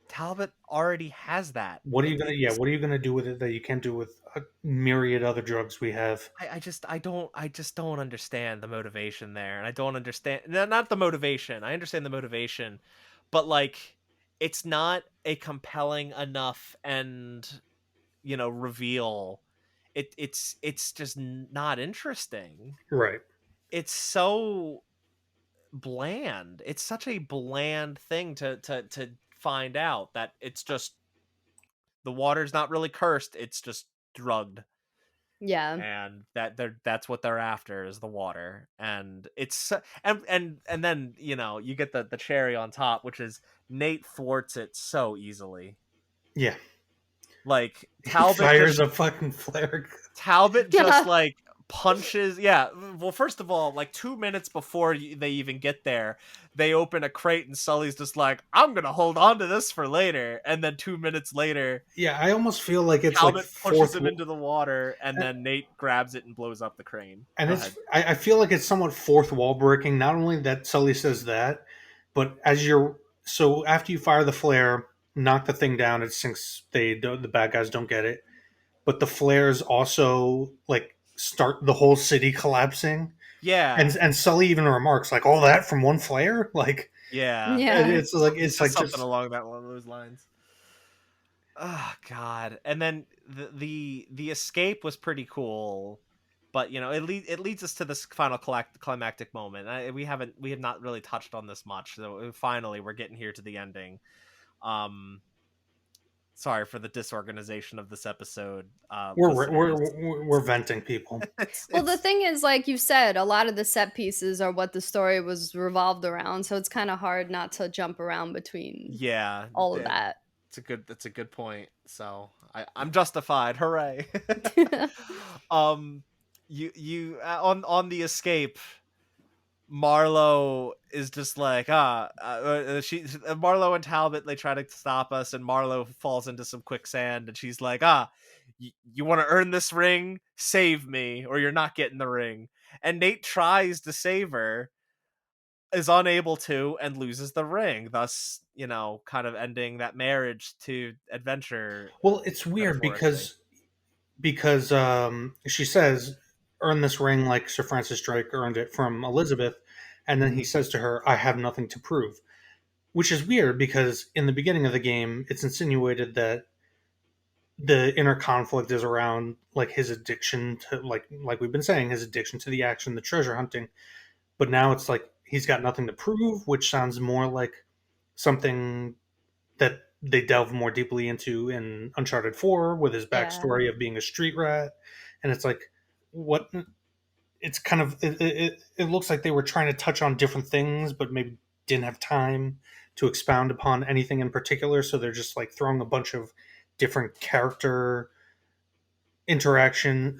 Talbot already has that. what are you gonna? Yeah, It's what are you gonna do with it that you can't do with a myriad other drugs we have? I just don't understand the motivation there, and I don't understand not the motivation. I understand the motivation, but like it's not a compelling enough and reveal. It's just not interesting. Right. It's so bland. It's such a bland thing to find out that it's just the water's not really cursed. It's just drugged, Yeah. and that's what they're after is the water. And it's and then you get the cherry on top, which is Nate thwarts it so easily. Yeah. Like He fires a fucking flare. Talbot just Yeah. like punches. Yeah, well, first of all, like 2 minutes before they even get there, they open a crate and Sully's just like, I'm gonna hold on to this for later, and then 2 minutes later Yeah, I almost feel like it's like Talbot pushes fourth, him into the water, and then Nate grabs it and blows up the crane. and Go it's ahead. I feel like it's somewhat fourth wall breaking. Not only that Sully says that, but as you're so after you fire the flare, knock the thing down, it sinks. The bad guys don't get it, but the flares also like start the whole city collapsing. Yeah, And Sully even remarks like all that from one flare, like yeah. Yeah. He it's says like something just along those lines. Oh God! And then the escape was pretty cool, but it leads us to this final climactic moment. We have not really touched on this much, so finally we're getting here to the ending. Um, Sorry for the disorganization of this episode, listeners. we're venting people. Well, the It's thing is, like you said, a lot of the set pieces are what the story was revolved around, so it's kind of hard not to jump around between yeah, all of that. that's a good point. So I'm justified. Hooray! um, on the escape, Marlowe is just like Marlowe and Talbot, they try to stop us, and Marlowe falls into some quicksand, and she's like, you want to earn this ring, save me or you're not getting the ring. And Nate tries to save her, is unable to, and loses the ring, thus kind of ending that marriage to adventure Well, it's weird metaphorically. because she says earn this ring like Sir Francis Drake earned it from Elizabeth, and then he says to her, "I have nothing to prove," which is weird because in the beginning of the game, it's insinuated that the inner conflict is around like his addiction to like we've been saying his addiction to the action, the treasure hunting, but now it's like he's got nothing to prove, which sounds more like something that they delve more deeply into in Uncharted 4 with his Yeah. backstory of being a street rat. And it's like, what? It's kind of, it looks like they were trying to touch on different things, but maybe didn't have time to expound upon anything in particular. So they're just like throwing a bunch of different character interaction,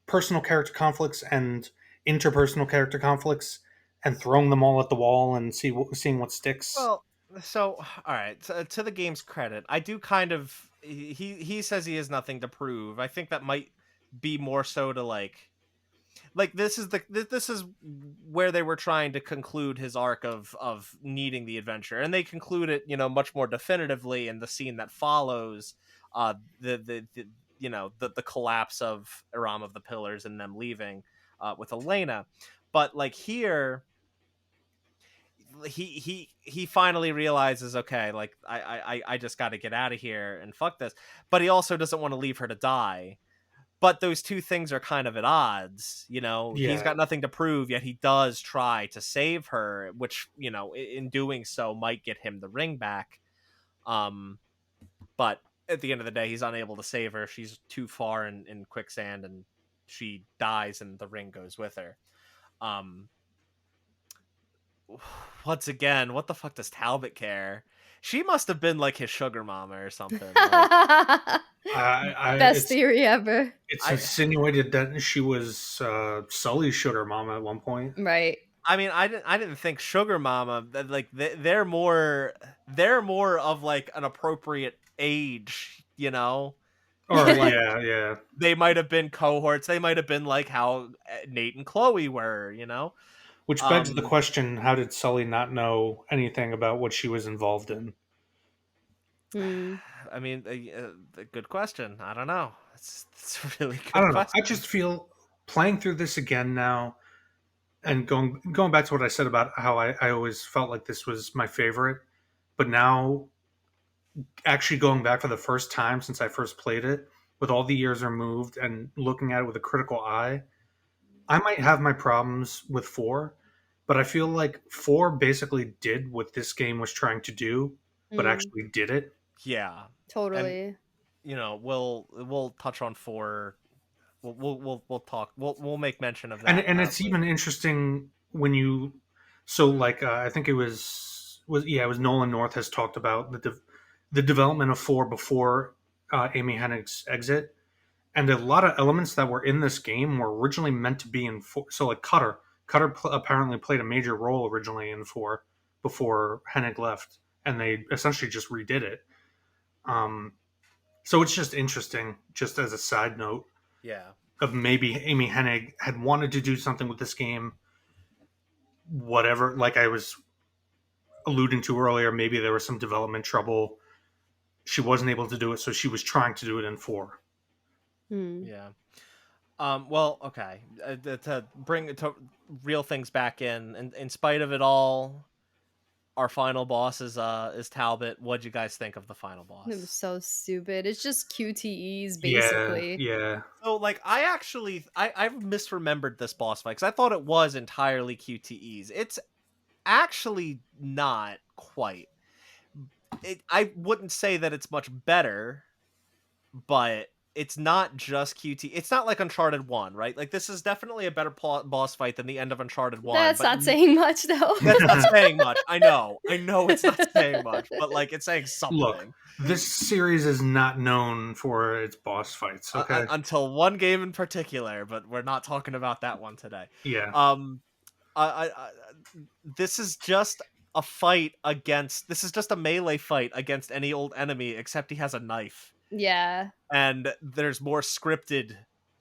personal character conflicts and interpersonal character conflicts, and throwing them all at the wall and seeing what sticks. Well, so all right, to the game's credit, I do kind of he says he has nothing to prove. I think that might be more so to this is where they were trying to conclude his arc of needing the adventure, and they conclude it much more definitively in the scene that follows the the collapse of Iram of the Pillars and them leaving with Elena. But like here, he finally realizes, okay, like I just got to get out of here and fuck this. But he also doesn't want to leave her to die. But those two things are kind of at odds. He's Yeah. got nothing to prove, yet he does try to save her, which in doing so might get him the ring back. But at the end of the day, he's unable to save her. She's too far in quicksand, and she dies, and the ring goes with her. um Once again, what the fuck does Talbot care? She must have been like his sugar mama or something. Like Best It's theory ever. I insinuated that she was Sully's sugar mama at one point. Right. I mean, I didn't think sugar mama like they're more of like an appropriate age. Or Like yeah. they might have been cohorts. They might have been like how Nate and Chloe were. Which begs the Um question: how did Sully not know anything about what she was involved in? Hmm. I mean, a good question. I don't know. It's a really I good don't know. I question. just feel playing through this again now and going back to what I said about how I always felt like this was my favorite, but now actually going back for the first time since I first played it, with all the years removed and looking at it with a critical eye, I might have my problems with four, but I feel like four basically did what this game was trying to do, but Mm, actually did it. Yeah, and totally. we'll touch on four. We'll talk. We'll make mention of And that and it's even later. interesting when you so like I think it was yeah, it was Nolan North has talked about the development of four before Amy Hennig's exit, and a lot of elements that were in this game were originally meant to be in 4. So like apparently played a major role originally in 4 before Hennig left, and they essentially just redid it. So it's just interesting, just as a side note, Yeah. of maybe Amy Hennig had wanted to do something with this game, whatever. Like I was alluding to earlier, maybe there was some development trouble. She wasn't able to do it, so she was trying to do it in 4. Hmm. Yeah. Well, okay. To bring to reel things back in spite of it all, our final boss is Talbot. What'd you guys think of the final It was boss? so stupid. It's just QTEs Yeah, basically. yeah, So, like, I've misremembered this boss fight because I thought it was entirely QTEs. It's actually not quite. I wouldn't say that it's much better, but it's not just QT. It's not like Uncharted 1, right? Like, this is definitely a better boss fight than the end of Uncharted 1, That's but not saying much though. that's not saying much. I know. I know it's not saying much, but, like, it's saying Look, something. this series is not known for its boss fights. Okay, Until one game in particular, but we're not talking about that one today. yeah, Um, I this is just a fight against. This is just a melee fight against any old enemy, except he has a knife, Yeah. and there's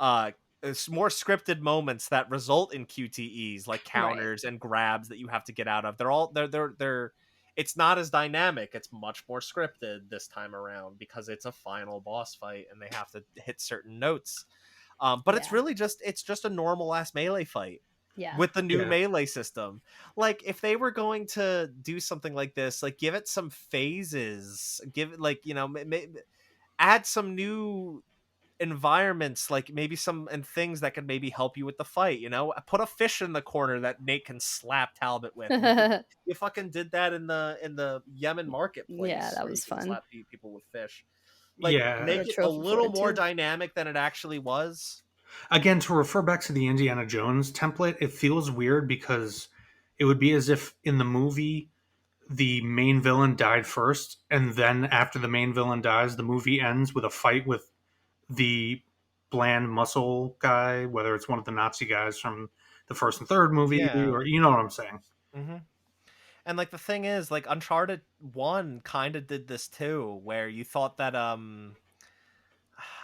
uh, more scripted moments that result in QTEs, like Right. counters and grabs that you have to get out of. They're all they're. It's not as dynamic. It's much more scripted this time around because it's a final boss fight and they have to hit certain notes. But Yeah. it's just a normal ass melee fight Yeah. with the new yeah, melee system. Like, if they were going to do something like this, like, give it some phases, give it, like, add some new environments, like maybe some and things that could maybe help you with the fight. Put a fish in the corner that Nate can slap Talbot with. You fucking did that in the Yemen Yeah, marketplace that where you was can fun. slap people with fish. Like, yeah. Got a make it a trophy for little it more too. dynamic than it actually was. Again, to refer back to the Indiana Jones template, it feels weird because it would be as if in the movie the main villain died first, and then after the main villain dies, the movie ends with a fight with the bland muscle guy, whether it's one of the Nazi guys from the first and third movie, Yeah. or you know what I'm saying. hmm And, like, the thing is, like, Uncharted 1 kind of did this too, where you thought that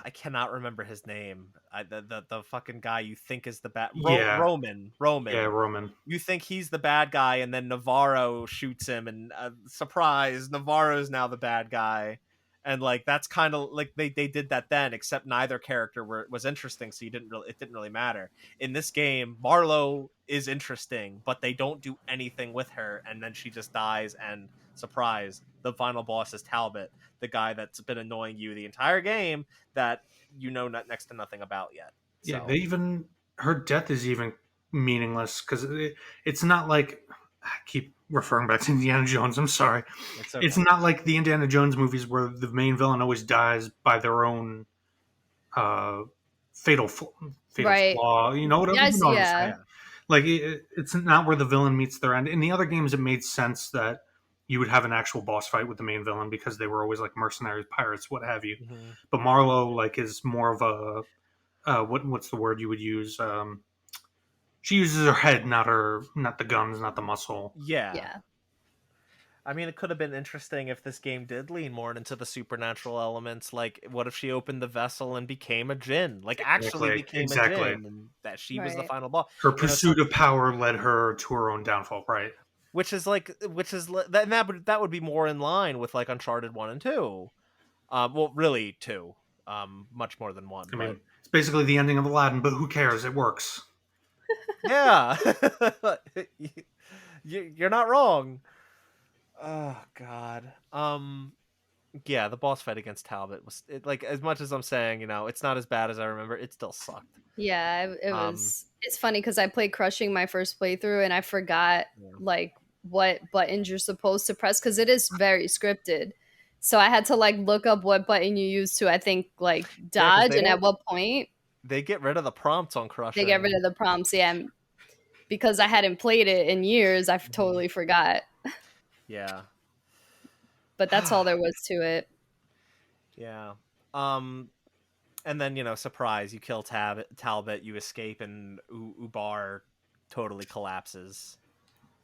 I cannot remember his name. The fucking guy you think is the bad Yeah, Roman. yeah, Roman. You think he's the bad guy, and then Navarro shoots him, and surprise, Navarro's now the bad guy. And, like, that's kind of like they did that then, except neither character was interesting, so it didn't really matter. In this game, Marlowe is interesting, but they don't do anything with her, and then she just dies. And surprise, the final boss is Talbot, the guy that's been annoying you the entire game, that not next to nothing about yet. Yeah, So her death is even meaningless because it's not like I keep referring back to Indiana Jones. I'm sorry. it's It's okay. not like the Indiana Jones movies where the main villain always dies by their own uh, fatal fatal Right. flaw. You Yes, know what I'm saying. yeah. Yeah. Like it's not where the villain meets their end. In the other games, it made sense that you would have an actual boss fight with the main villain because they were always like mercenaries, pirates, what have you. hmm But Marlowe like is more of a what's the word you would use? She uses her head, not the guns, not the muscle. Yeah. Yeah. I mean, it could have been interesting if this game did lean more into the supernatural elements. Like, what if she opened the vessel and became a djinn? Like, actually Exactly, became a exactly. djinn, and that she was the Right. final boss. Her So, pursuit of power led her to her own downfall. Right. that would be more in line with, like, Uncharted 1 and 2. Well, really 2. Much more than 1, I but mean, it's basically the ending of Aladdin, but who cares? It works. yeah. You're not wrong. Oh god. Yeah, the boss fight against Talbot like, as much as I'm saying, it's not as bad as I remember, it still sucked. Yeah, it Um, was it's funny because I played Crushing my first playthrough and I forgot yeah. like what buttons you're supposed to press because it is very scripted. So I had to like look up what button you use to I think like Yeah, because dodge and at what point they get rid of the prompts on they get rid Crushing. of the prompts. Yeah, and because I hadn't played it in years, I Mhm. totally forgot. Yeah. But that's all there was to it. Yeah. Um, And then, surprise, you kill Talbot, you escape, and Ubar totally collapses.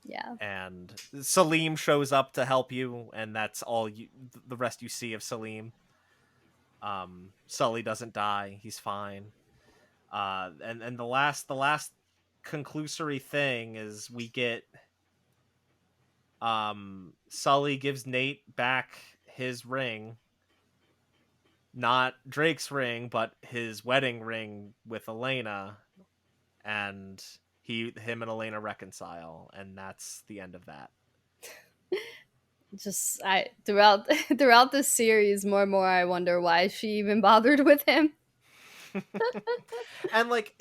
Yeah. And Salim shows up to help you, and that's all the rest you see of Salim. Sully doesn't die; he's fine. And the last conclusory thing is we get Sully gives Nate back his ring, not Drake's ring, but his wedding ring with Elena, and him and Elena reconcile, and that's the end of that. Just I throughout throughout the series, more and more I wonder why she even bothered with him. And like,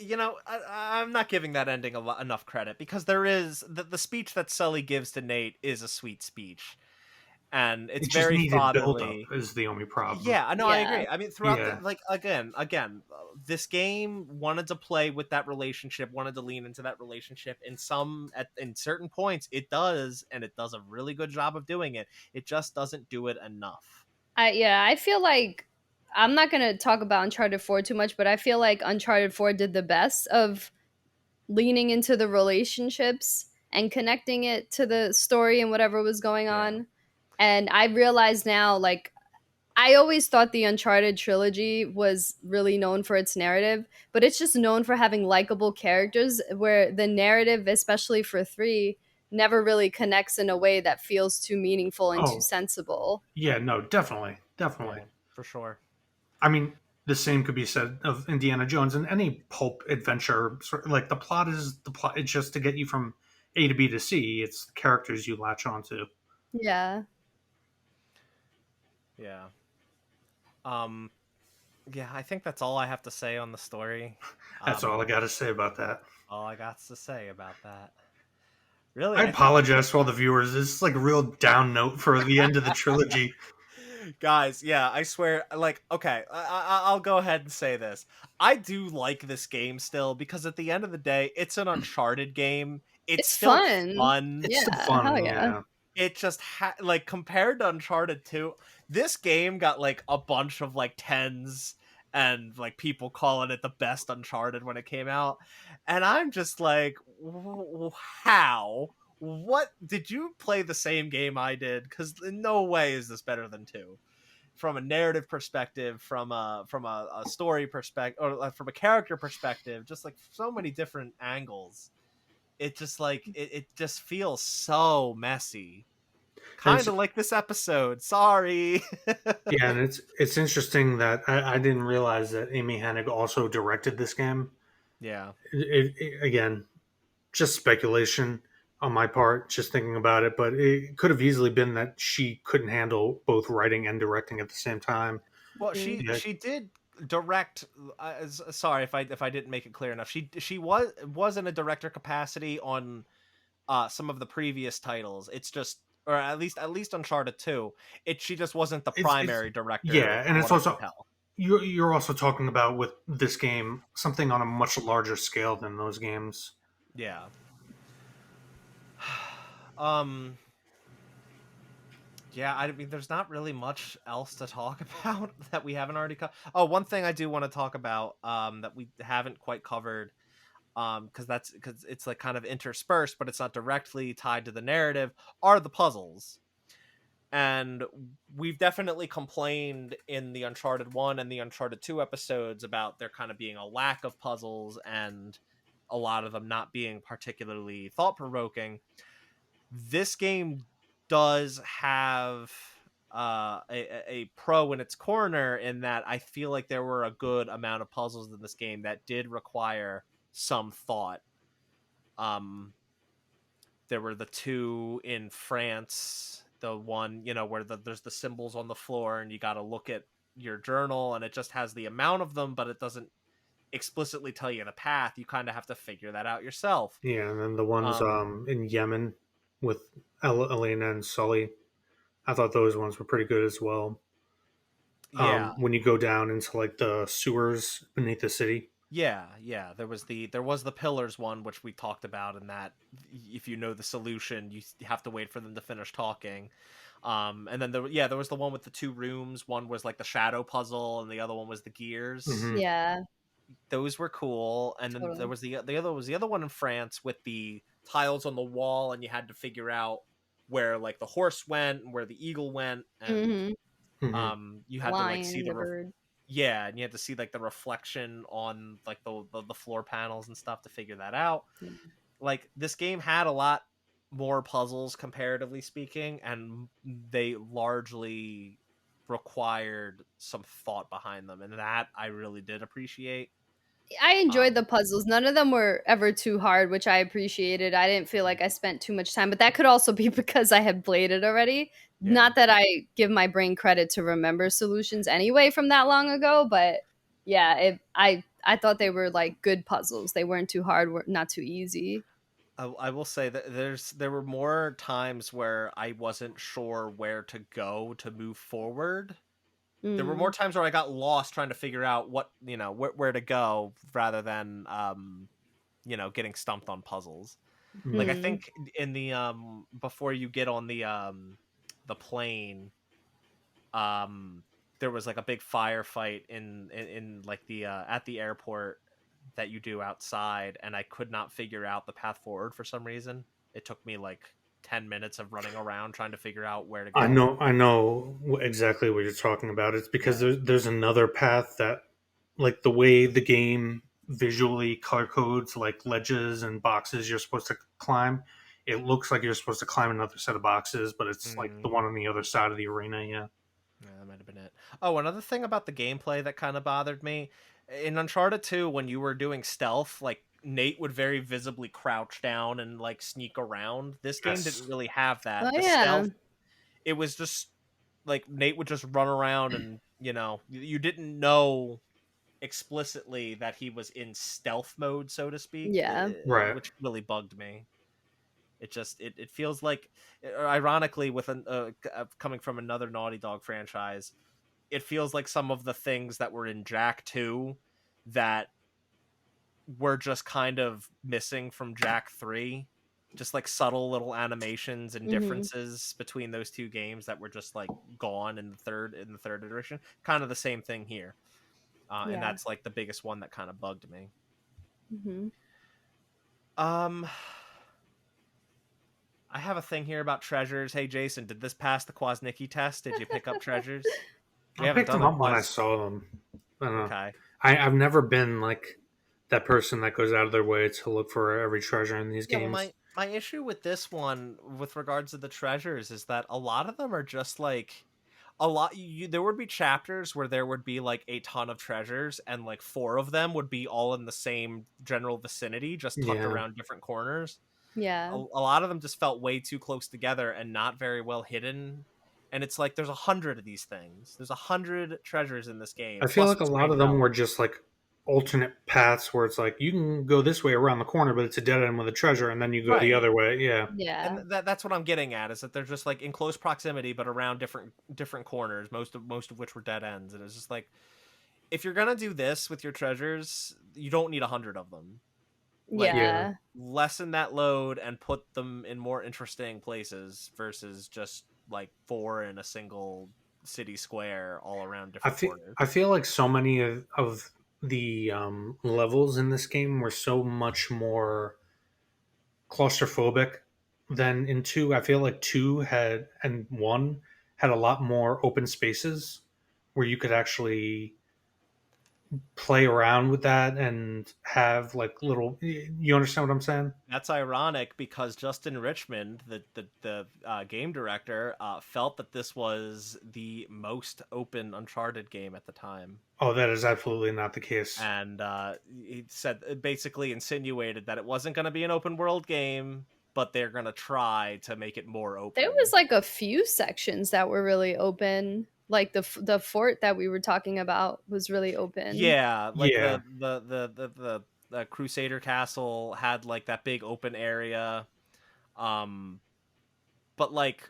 I'm not giving that ending enough credit, because there is the speech that Sully gives to Nate is a sweet speech, and it's It just very needed build up fatherly. is the only problem. Yeah, no, I Yeah. agree. I mean, throughout the Yeah. like again, this game wanted to play with that relationship, wanted to lean into that relationship. In certain points, it does, and it does a really good job of doing it. It just doesn't do it enough. I feel like I'm not gonna talk about Uncharted 4 too much, but I feel like Uncharted 4 did the best of leaning into the relationships and connecting it to the story and whatever was going Yeah. on. And I realize now, like, I always thought the Uncharted trilogy was really known for its narrative, but it's just known for having likable characters, where the narrative, especially for 3, never really connects in a way that feels too meaningful and too Oh, sensible. yeah, no, definitely. Definitely. Yeah, for sure. I mean, the same could be said of Indiana Jones and any pulp adventure. Like the plot is the plot. It's just to get you from A to B to C. It's the characters you latch onto. Yeah. Yeah. Um. Yeah, I think that's all I have to say on the story. That's all I Um. got to say about that. All I got to say about that. Really, I I think apologize for all the viewers. This is like a real down note for the end of the trilogy. guys, yeah, I swear, like, okay, I'll go ahead and say this. I do like this game still, because at the end of the day, it's an Uncharted game. It's It's still fun. fun. It's still Yeah, hell fun, yeah. yeah. It just like, compared to Uncharted 2, this game got like a bunch of like tens, and like people calling it the best Uncharted when it came out. And I'm just like, how? What, did you play the same game I did? Because in no way is this better than 2, from a narrative perspective, from a story perspective, or from a character perspective, just like so many different angles. It just like it just feels so messy, And kind of like this episode. Sorry. yeah, and it's interesting that I didn't realize that Amy Hennig also directed this game. Yeah. Again, just speculation on my part, just thinking about it, but it could have easily been that she couldn't handle both writing and directing at the same time. Well, Mhm. she Yeah, she did direct. Sorry if I didn't make it clear enough. She was in a director capacity on some of the previous titles. It's just, or at least Uncharted 2. She just wasn't the it's primary director, yeah, and from it's what I can also tell. you're also talking about with this game something on a much larger scale than those games. Yeah. um Yeah, I mean, there's not really much else to talk about that we haven't already covered. Oh, one thing I do want to talk about, that we haven't quite covered, because it's like kind of interspersed, but it's not directly tied to the narrative, are the puzzles. And we've definitely complained in the Uncharted 1 and the Uncharted 2 episodes about there kind of being a lack of puzzles, and a lot of them not being particularly thought provoking. This game does have a pro in its corner, in that I feel like there were a good amount of puzzles in this game that did require some thought. Um, there were the two in France, the one, where there's the symbols on the floor, and you got to look at your journal, and it just has the amount of them, but it doesn't explicitly tell you the path. You kind of have to figure that out yourself. Yeah, and then the ones Um, in Yemen with Elena and Sully, I thought those ones were pretty good as well. yeah, When you go down into like the sewers beneath the city. Yeah. There was the pillars one, which we talked about, and that if you know the solution, you have to wait for them to finish talking. And then there was the one with the two rooms. One was like the shadow puzzle, and the other one was the gears. Hmm. Yeah, Those were cool. And then there totally. was the other one in France with the tiles on the wall, and you had to figure out where like the horse went and where the eagle went, and Hmm. Hmm. you The had to like lion see and the bird. yeah, and you had to see like the reflection on like the floor panels and stuff to figure that out. Yeah. Like this game had a lot more puzzles comparatively speaking, and they largely required some thought behind them, and that I really did appreciate. I enjoyed the um puzzles. None of them were ever too hard, which I appreciated. I didn't feel like I spent too much time, but that could also be because I had played it already. yeah. Not that I give my brain credit to remember solutions anyway from that long ago, but yeah, I thought they were like good puzzles. They weren't too hard, were not too easy. I will say that there were more times where I wasn't sure where to go to move forward. There were more Mm. times where I got lost trying to figure out where to go rather than getting stumped on puzzles. Like I Mm. think in the before you get on the plane, um there was like a big firefight in like the at the airport that you do outside, and I could not figure out the path forward for some reason. It took me like 10 minutes of running around trying to figure out where to go. I know exactly what you're talking about. It's because Yeah. there's another path that, like the way the game visually color codes like ledges and boxes you're supposed to climb, it looks like you're supposed to climb another set of boxes, but it's like the Mm, one on the other side of the arena. Yeah. yeah, that might have been it. Oh, another thing about the gameplay that kind of bothered me in Uncharted 2, when you were doing stealth, like Nate would very visibly crouch down and like sneak around. This game didn't Yes. really have Oh that. The yeah. stealth, it was just like Nate would just run around, and you didn't know explicitly that he was in stealth mode, so to speak, Yeah. Right. which really bugged me. It feels like, ironically, with coming from another Naughty Dog franchise, it feels like some of the things that were in Jack 2 that were just kind of missing from Jack 3, just like subtle little animations and Hmm. differences between those two games that were just like gone in the third iteration. Kind of the same thing here. And Yeah. that's like the biggest one that kind of bugged me. Hmm. Um, I have a thing here about treasures. Hey, Jason, did this pass the Kwasnicki test? Did you pick up treasures? We I haven't picked done them a up when I Quas. saw them. I don't know. Okay. I've never been like that person that goes out of their way to look for every treasure in these Yeah, well, games. my issue with this one, with regards to the treasures, is that a lot of them are just like there would be chapters where there would be like a ton of treasures, and like four of them would be all in the same general vicinity, just tucked Yeah. around different corners. A Yeah. lot of them just felt way too close together and not very well hidden. And it's like there's 100 of these things. There's 100 treasures in this game, I feel plus like a the lot strange of them were relic. just like alternate paths where it's like you can go this way around the corner, but it's a dead end with a treasure, and then you go the Right. other way. Yeah. And Yeah. that's what I'm getting at, is that they're just like in close proximity but around different corners, most of which were dead ends. And it's just like, if you're gonna do this with your treasures, you don't need 100 of them. Like, Yeah. Yeah. lessen that load and put them in more interesting places versus just like four in a single city square all around different corners. I feel like so many of the levels in this game were so much more claustrophobic than in two. I feel like two had and one had a lot more open spaces where you could actually play around with that and have like little. You understand what I'm saying? That's ironic because Justin Richmond, the game director, felt that this was the most open Uncharted game at the time, Oh, that is absolutely not the case. and he said, basically insinuated that it wasn't going to be an open world game, but they're going to try to make it more There was open. like a few sections that were really open. Like the fort that we were talking about was really open. Yeah, like Yeah, the Crusader Castle had like that big open area, um, but like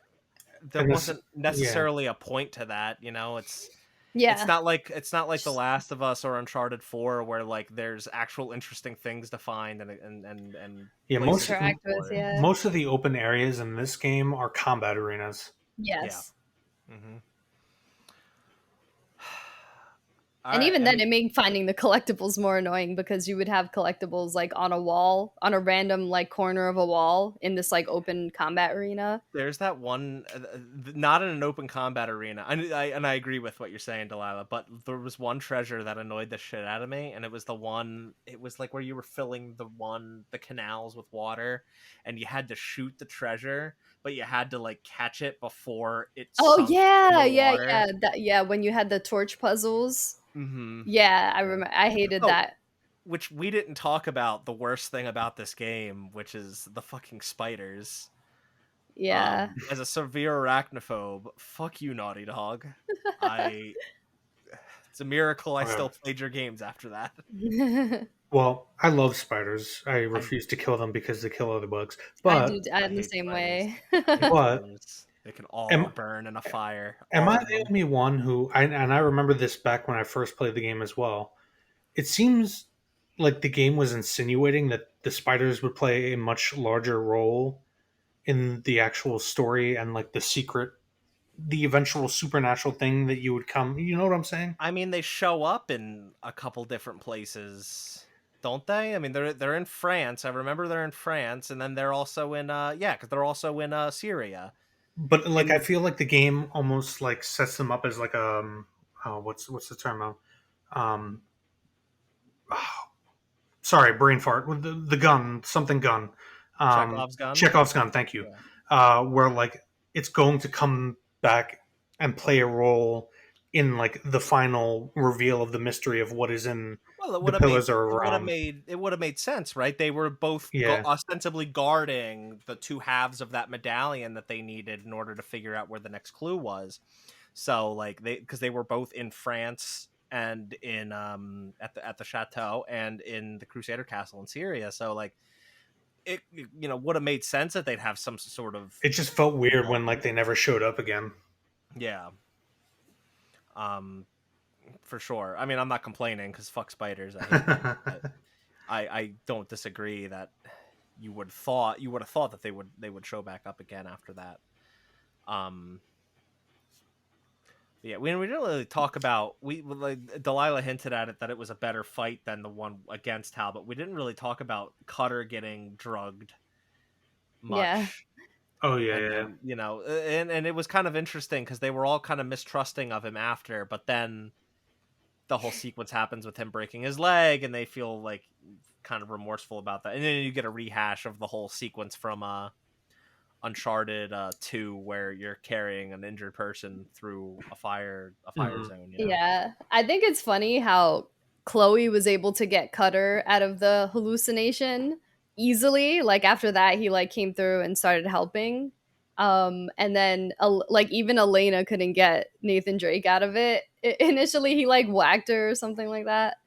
there and this, wasn't yeah, necessarily a point to that. It's It's Yeah. not like The Last of Us or Uncharted 4 where like there's actual interesting things to find and Yeah, places to Interact with, explore. yeah. most of the open areas in this game are combat arenas. Yeah. Yes. Mm-hmm. And even I then, mean, it made finding the collectibles more annoying because you would have collectibles like on a wall, on a random like corner of a wall in this like open combat arena. there's that one, not in an open combat arena. I agree with what you're saying, Delilah. But there was one treasure that annoyed the shit out of me, and it was the one. It was like where you were filling the canals with water, and you had to shoot the treasure, but you had to like catch it before it Oh sunk in yeah, the yeah, water. yeah. Yeah, when you had the torch puzzles. Mm-hmm. Yeah, I Yeah. remember. I hated Oh, that. which we didn't talk about the worst thing about this game, which is the fucking spiders. Yeah. As a severe arachnophobe, fuck you, Naughty Dog. I It's a miracle I Okay. still played your games after that. Well, I love spiders. I I refuse to kill them because they kill other bugs. I do. But I'm I the hate same spiders. way. I hate but spiders. They can all am burn in a fire, am I all of the them. only one who and I remember this back when I first played the game as well. It seems like the game was insinuating that the spiders would play a much larger role in the actual story and like the eventual supernatural thing that you would come. You know what I'm saying? I mean, they show up in a couple different places, don't they? I mean, they're in France. I remember they're in France, and then they're also in yeah, because they're also in Syria. But like I In feel like the game almost like sets them up as like what's the term of um sorry, brain fart with the gun, something gun, Chekhov's gun. Chekhov's gun. Thank you. Yeah. Where like it's going to come back and play a role in like the final reveal of the mystery of what is in Well, the pillars are it would have made sense, right? They were both yeah. ostensibly guarding the two halves of that medallion that they needed in order to figure out where the next clue was. So, like because they were both in France and in at the chateau and in the Crusader Castle in Syria. So, like it would have made sense that they'd have some sort of It just felt weird when like involvement. they never showed up again. Yeah. Um, for sure. I mean, I'm not complaining because fuck spiders, I hate them. But I don't disagree that you would have thought that they would show back up again after that. Um, yeah, we didn't really talk about we like Delilah hinted at it that it was a better fight than the one against Hal, but we didn't really talk about Cutter getting drugged Yeah. much. Oh yeah, And yeah. then and it was kind of interesting because they were all kind of mistrusting of him after, but then the whole sequence happens with him breaking his leg, and they feel like kind of remorseful about that. And then you get a rehash of the whole sequence from Uncharted 2, where you're carrying an injured person through a fire Mhm. zone. Yeah. I think it's funny how Chloe was able to get Cutter out of the hallucination easily. Like after that, he like came through and started helping. And then like even Elena couldn't get Nathan Drake out of it. Initially, he like whacked her or something like that.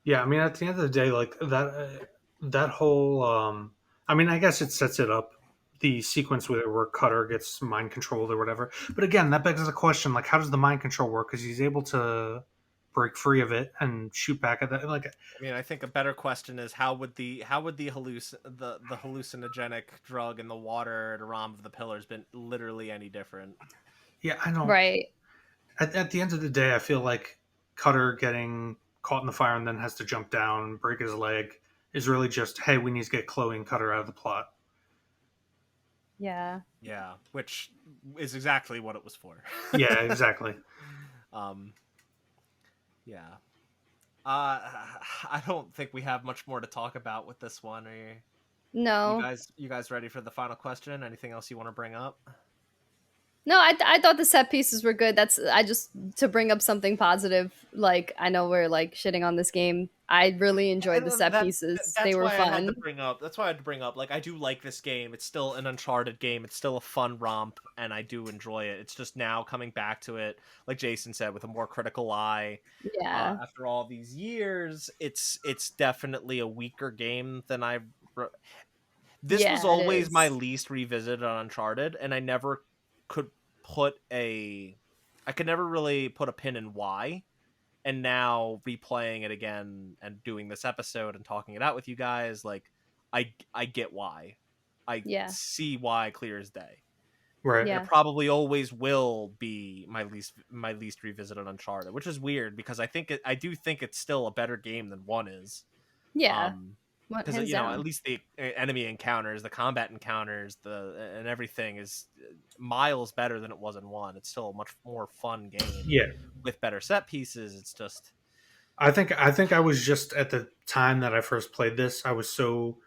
Yeah, I mean, at the end of the day, like that whole. I mean, I guess it sets it up the sequence where Cutter gets mind controlled or whatever. But again, that begs the question: like, how does the mind control work? Because he's able to break free of it and shoot back at that. Like, I mean, I think a better question is how would the hallucinogenic drug in the water at Aram of the Pillars been literally any different? yeah, I don't. Right. At the end of the day, I feel like Cutter getting caught in the fire and then has to jump down, break his leg, is really just, hey, we need to get Chloe and Cutter out of the plot. Yeah. Yeah, which is exactly what it was for. Yeah, exactly. um, yeah. I don't think we have much more to talk about with this one. Are No. you guys ready for the final question? Anything else you want to bring up? No, I thought the set pieces were good. That's I just to bring up something positive. Like I know we're like shitting on this game. I really enjoyed the set pieces. They That's were why I had to fun. bring up. That's why I had to bring up. Like I do like this game. It's still an Uncharted game. It's still a fun romp, and I do enjoy it. It's just now coming back to it, like Jason said, with a more critical eye. Yeah. After all these years, it's definitely a weaker game than this was Yeah, it always my is. least revisited on Uncharted, and I never could put a I could never really put a pin in why. And now replaying it again and doing this episode and talking it out with you guys, like I get why. I Yeah. see why clear as day. Right. And it Yeah. probably always will be my least revisited Uncharted, which is weird because I do think it's still a better game than one is. Yeah. Um, What because hands at down. least the enemy encounters, the combat encounters, and everything is miles better than it was in one. It's still a much more fun game Yeah. with better set pieces. It's just I think I was just at the time that I first played this, I was so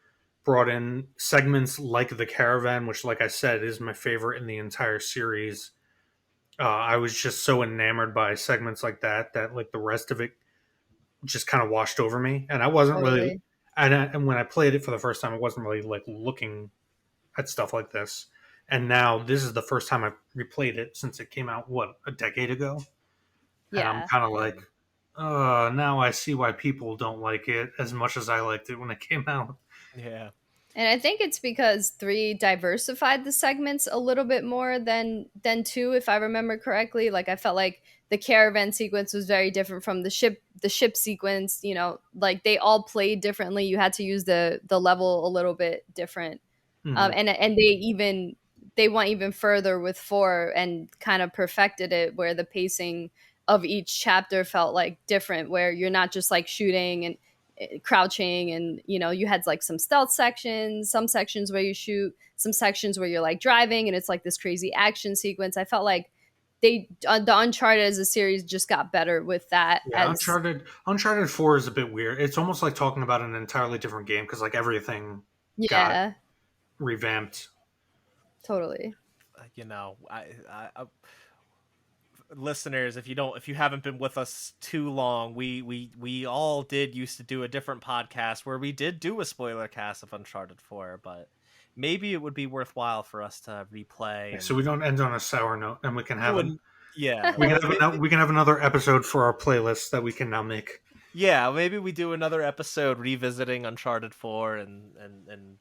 brought in segments like the caravan, which, like I said, is my favorite in the entire series. I was just so enamored by segments like that like the rest of it just kind of washed over me, and I wasn't really. Totally. And when I played it for the first time, I wasn't really like looking at stuff like this. And now this is the first time I've replayed it since it came out, what, a decade ago? And I'm Yeah. kind of like, now I see why people don't like it as much as I liked it when it came out. yeah. And I think it's because 3 diversified the segments a little bit more than 2, if I remember correctly. Like I felt like the caravan sequence was very different from the ship sequence. You know, like they all played differently. You had to use the level a little bit different. Hmm. And they went even further with 4 and kind of perfected it, where the pacing of each chapter felt like different, where you're not just like shooting and crouching, and you had like some stealth sections, some sections where you shoot, some sections where you're like driving and it's like this crazy action sequence. I felt like the Uncharted as a series just got better with that. Yeah, As Uncharted 4 is a bit weird. It's almost like talking about an entirely different game because like everything got Yeah, revamped. totally. You know, listeners, if you haven't been with us too long, we all did used to do a different podcast where we did do a spoiler cast of Uncharted 4, but maybe it would be worthwhile for us to replay So and we don't end on a sour note, and do an yeah, we can have another episode for our playlist that we can now make. yeah, maybe we do another episode revisiting Uncharted 4 and and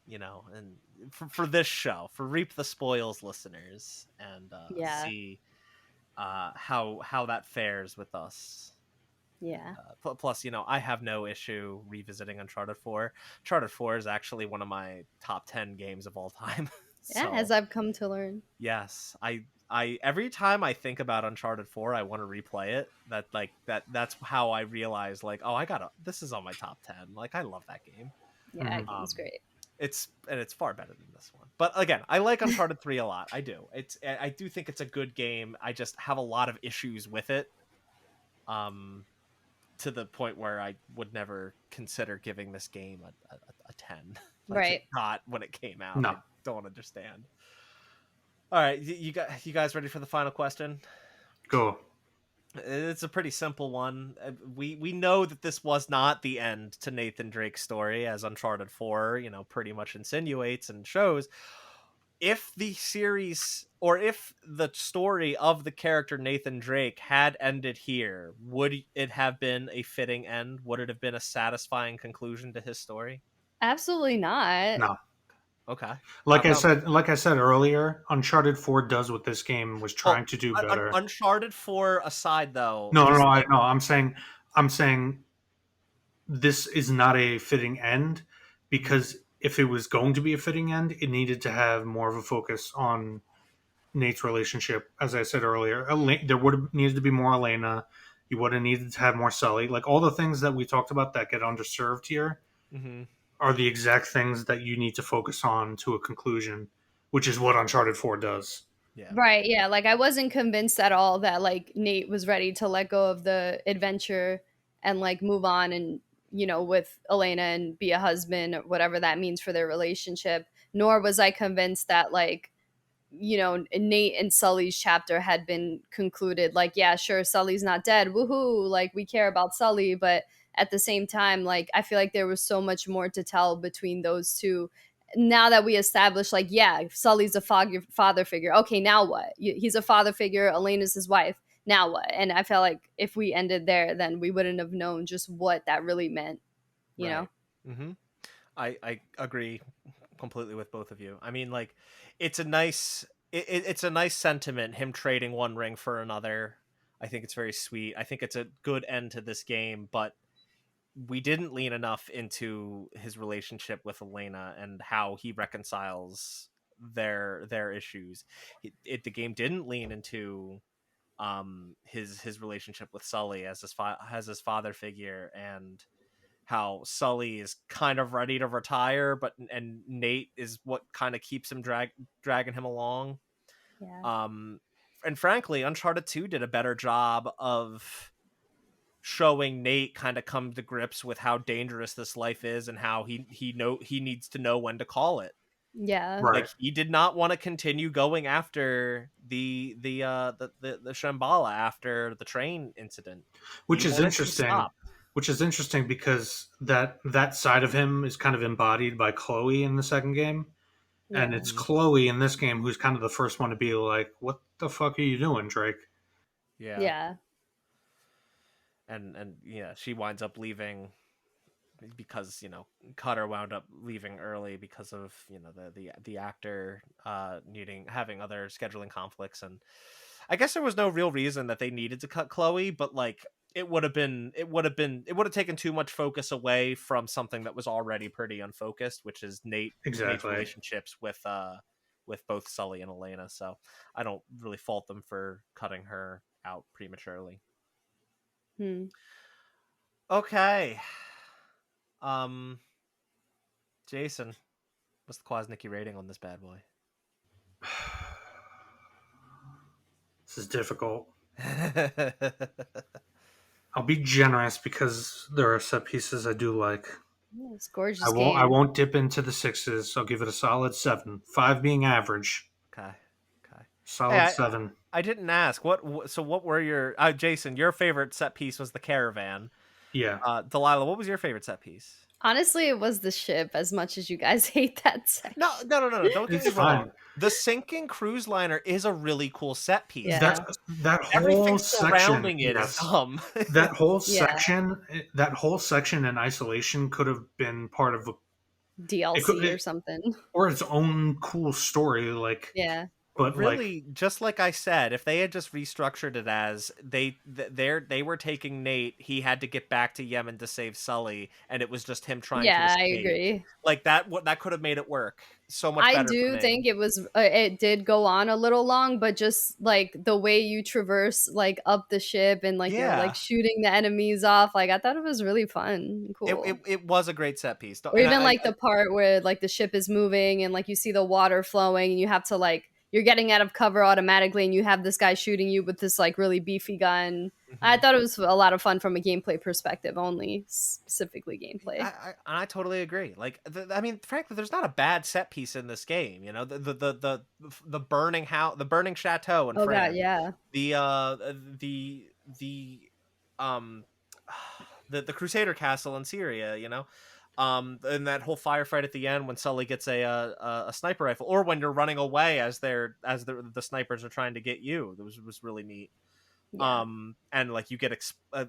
for this show, for Reap the Spoils listeners, and Yeah, see how that fares with us. yeah, Plus, I have no issue revisiting Uncharted 4. Uncharted 4 is actually one of my top 10 games of all time. yeah. As So, I've come to learn. yes, I every time I think about Uncharted 4, I want to replay it. That's how I realize like, oh, this is on my top 10. Like I love that game. Yeah, Hmm. that game's great. It's far better than this one. But again, I like Uncharted 3 a lot. I do. I do think it's a good game. I just have a lot of issues with it. Um to the point where I would never consider giving this game a 10 like it Right. got when it came out. No, I don't understand. All right, you guys ready for the final question? go. It's a pretty simple one. We know that this was not the end to Nathan Drake's story, as Uncharted 4, pretty much insinuates and shows. If the series or if the story of the character Nathan Drake had ended here, would it have been a fitting end? Would it have been a satisfying conclusion to his story? Absolutely not. No. Okay. How Like I come? said, like I said earlier, Uncharted 4 does what this game was Well, trying to do better. Uncharted 4 aside, though, No, no, just no, like, no. I'm saying this is not a fitting end because if it was going to be a fitting end, it needed to have more of a focus on Nate's relationship. As I said earlier, there would have needed to be more Elena. You would have needed to have more Sully. Like all the things that we talked about that get underserved here mm-hmm. are the exact things that you need to focus on to a conclusion, which is what Uncharted 4 does. Yeah. Right, yeah, like I wasn't convinced at all that like Nate was ready to let go of the adventure and like move on and with Elena and be a husband or whatever that means for their relationship. Nor was I convinced that like Nate and Sully's chapter had been concluded. Like, yeah, sure, Sully's not dead. Woohoo! Like we care about Sully, but at the same time, like I feel like there was so much more to tell between those two. Now that we established, like, yeah, Sully's a father figure. Okay, now what? He's a father figure. Elena's his wife. Now what? And I felt like if we ended there, then we wouldn't have known just what that really meant. You know? Right. Mm-hmm. I agree completely with both of you. I mean, like, it's a nice it's a nice sentiment, him trading one ring for another. I think it's very sweet. I think it's a good end to this game, but we didn't lean enough into his relationship with Elena and how he reconciles their issues. The game didn't lean into his relationship with Sully as his father figure, and how Sully is kind of ready to retire, but and Nate is what kind of keeps him dragging him along. Yeah. Um, and frankly, Uncharted 2 did a better job of showing Nate kind of come to grips with how dangerous this life is and how he needs to know when to call it. Yeah. Right. Like, he did not want to continue going after the Shambhala after the train incident. He Which is wanted to interesting. stop. Which is interesting because that side of him is kind of embodied by Chloe in the second game. And Yeah. it's Chloe in this game who's kind of the first one to be like, "What the fuck are you doing, Drake?" Yeah. Yeah. And yeah, she winds up leaving because, Cutter wound up leaving early because of, the actor having other scheduling conflicts. And I guess there was no real reason that they needed to cut Chloe, but like, it would have taken too much focus away from something that was already pretty unfocused, which is Nate's Exactly. relationships with both Sully and Elena. So I don't really fault them for cutting her out prematurely. Hmm. Okay. um Jason, what's the Kwasnicki rating on this bad boy? This is difficult. I'll be generous because there are set pieces I do like. Yeah, it's a I gorgeous won't. I game. won't dip into the sixes. I'll give it a solid 7. 5 being average. Okay. Okay. Hey, Solid 7. I didn't ask so what were your Jason, your favorite set piece was the caravan. Yeah. Delilah, what was your favorite set piece? Honestly, it was the ship as much as you guys hate that No, section. no, no, no, no. Don't get It's me wrong. fine. The sinking cruise liner is a really cool set piece. That Yeah. that whole Everything section, surrounding it is yes. dumb. That whole Yeah. section, that whole section in isolation could have been part of it could DLC or something. or its own cool story like Yeah. but like Really, just like I said, if they had just restructured it as they were taking Nate, he had to get back to Yemen to save Sully, and it was just him trying to Yeah, I escape. agree. Like that, that could have made it work so much I better for do me. think it did go on a little long, but just like the way you traverse like up the ship and like you're like Yeah, shooting the enemies off, like I thought it was really fun and it, cool. it it was a great set piece. Or even like the part where like the ship is moving and like you see the water flowing and you have to like you're getting out of cover automatically and you have this guy shooting you with this like really beefy gun. I Mhm. thought it was a lot of fun from a gameplay perspective, only specifically gameplay. I totally agree. Like, I mean, frankly, there's not a bad set piece in this game. The burning house, the burning chateau in Oh god, France, yeah. the the um the Crusader castle in Syria. And that whole firefight at the end when Sully gets a sniper rifle, or when you're running away as the snipers are trying to get you. That was really neat. Yeah. And like you get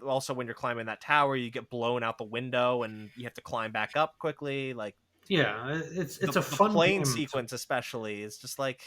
also when you're climbing that tower, you get blown out the window and you have to climb back up quickly. Like, yeah, it's a the fun plane game sequence especially is just like,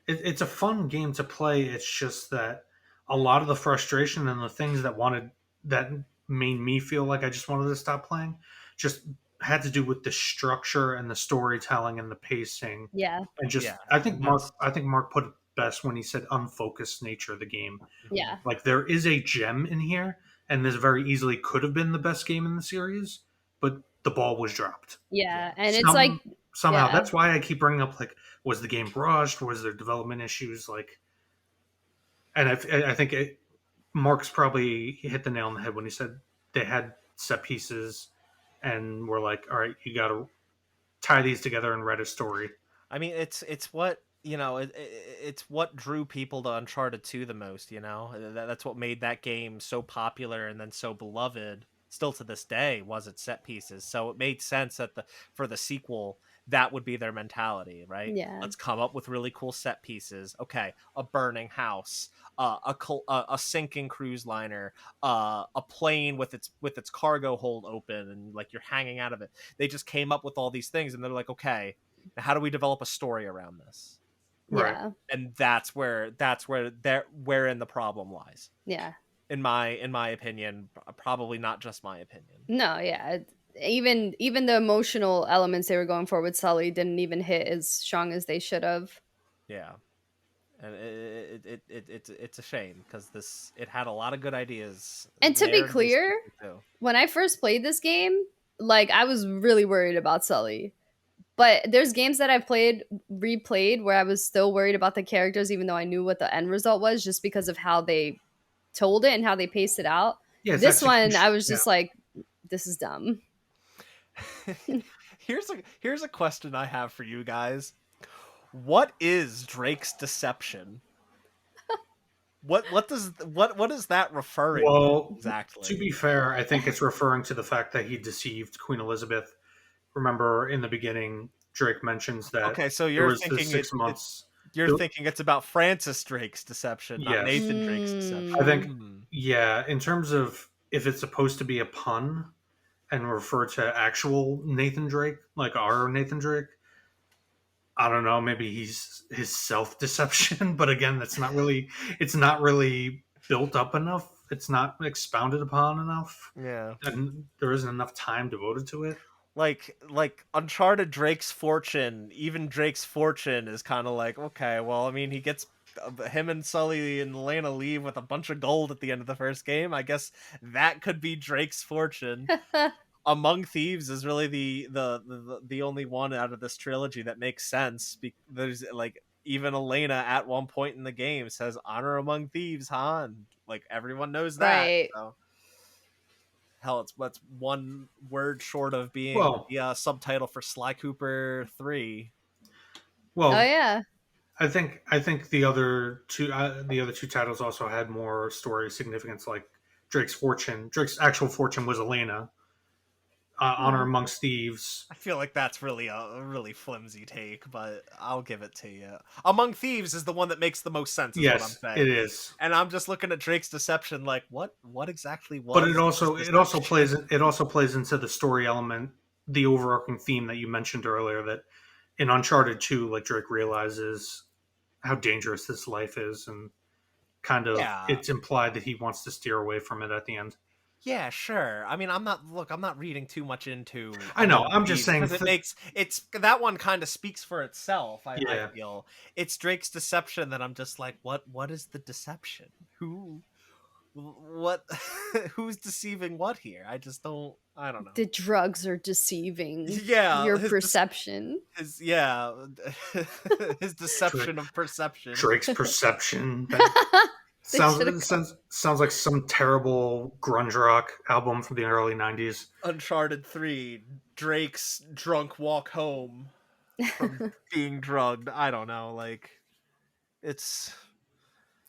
it's a fun game to play. It's just that a lot of the frustration and the things that made me feel like I just wanted to stop playing just had to do with the structure and the storytelling and the pacing Yeah. and just yeah. I And think that's Mark put it best when he said unfocused nature of the game. mhm. Yeah. Like there is a gem in here, and this very easily could have been the best game in the series, but the ball was dropped. Yeah. Yeah. And it's like Somehow yeah. that's why I keep bringing up like, was the game rushed? Was there development issues? Like, and I think Mark's probably hit the nail on the head when he said they had set pieces, and we're like, all right, you got to tie these together and write a story. I mean, it's what it's what drew people to Uncharted 2 the most. That's what made that game so popular and then so beloved. Still to this day, was its set pieces. So it made sense that for the sequel, that would be their mentality, right? Yeah. Let's come up with really cool set pieces. Okay, a burning house, a sinking cruise liner, a plane with its cargo hold open, and like you're hanging out of it. They just came up with all these things, and they're like, okay, now how do we develop a story around this? Right. Yeah. And that's wherein the problem lies. Yeah. in my opinion, probably not just my opinion. No, yeah. Even the emotional elements they were going for with Sully didn't even hit as strong as they should have. Yeah. And it's a shame because it had a lot of good ideas And to be narratively clear, speaking too. when I first played this game, like I was really worried about Sully. But there's games that I've replayed, where I was still worried about the characters, even though I knew what the end result was, just because of how they told it and how they paced it out. Yeah, it's This one, I execution. was Yeah. just like, this is dumb. Here's a question I have for you guys. What is Drake's deception? What is that referring to Well, to exactly? be fair, I think it's referring to the fact that he deceived Queen Elizabeth. Remember, in the beginning, Drake mentions that Okay, so there you're was the thinking 6 months. you're There, thinking it's about Francis Drake's deception, not yes, Nathan Drake's I deception. think. Mm, Hmm. Yeah, in terms of if it's supposed to be a pun and refer to actual Nathan Drake, like our Nathan Drake, I don't know. Maybe he's his self deception, but again, that's not really. It's not really built up enough. It's not expounded upon enough, Yeah. and there isn't enough time devoted to it. Like Uncharted Drake's fortune, even Drake's fortune is kind of like, okay, well, I mean, he gets him and Sully and Elena leave with a bunch of gold at the end of the first game. I guess that could be Drake's fortune. Among Thieves is really the only one out of this trilogy that makes sense. There's like even Elena at one point in the game says "Honor among thieves, Han." Like everyone knows that. right. So hell, it's one word short of being Well, the subtitle for Sly Cooper 3. Oh well, yeah. I think the other two titles also had more story significance, like Drake's fortune. Drake's actual fortune was Elena. Honor Hmm. amongst thieves. I feel like that's really a really flimsy take, but I'll give it to you. Among Thieves is the one that makes the most sense, is what I'm Yes, it saying. is. And I'm just looking at Drake's deception, like what exactly But was his it deception? also plays into the story element, the overarching theme that you mentioned earlier. That in Uncharted 2, like Drake realizes how dangerous this life is, and kind of Yeah, it's implied that he wants to steer away from it at the end. yeah, sure. I mean, I'm not reading too much into I know. Among I'm just Thieves saying. because it's that one kind of speaks for itself. I Yeah. feel it's Drake's deception that I'm just like, what is the deception? What who's deceiving what here? I don't know. The drugs are deceiving Yeah, your perception. his yeah, his Drake, deception of perception. Drake's perception. They should have. Sounds like some terrible grunge rock album from the early '90s. Uncharted 3, Drake's drunk walk home from being drugged. I don't know, like it's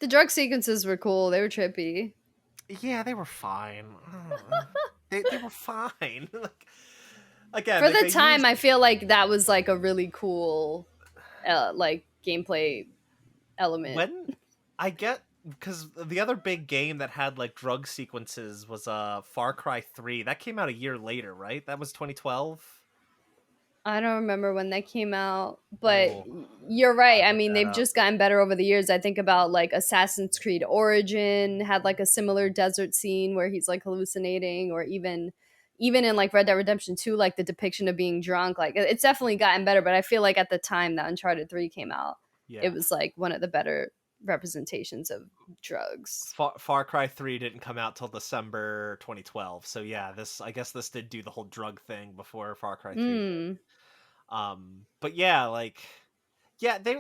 The drug sequences were cool. They were trippy. yeah, they were fine. They were fine. Like again, For like the they time, used I feel like that was like a really cool, like gameplay element. when I get because the other big game that had like drug sequences was Far Cry 3. That came out a year later, right? That was 2012. I don't remember when that came out, but Oh, you're right. I'll I look mean, that they've up. just gotten better over the years. I think about like Assassin's Creed Origin had like a similar desert scene where he's like hallucinating, or even in like Red Dead Redemption 2, like the depiction of being drunk. Like it's definitely gotten better, but I feel like at the time that Uncharted 3 came out, it Yeah. was like one of the better representations of drugs. Far Cry 3 didn't come out till December 2012. So yeah, this I guess this did do the whole drug thing before Far Cry 3 did. Mm. But yeah, like yeah, they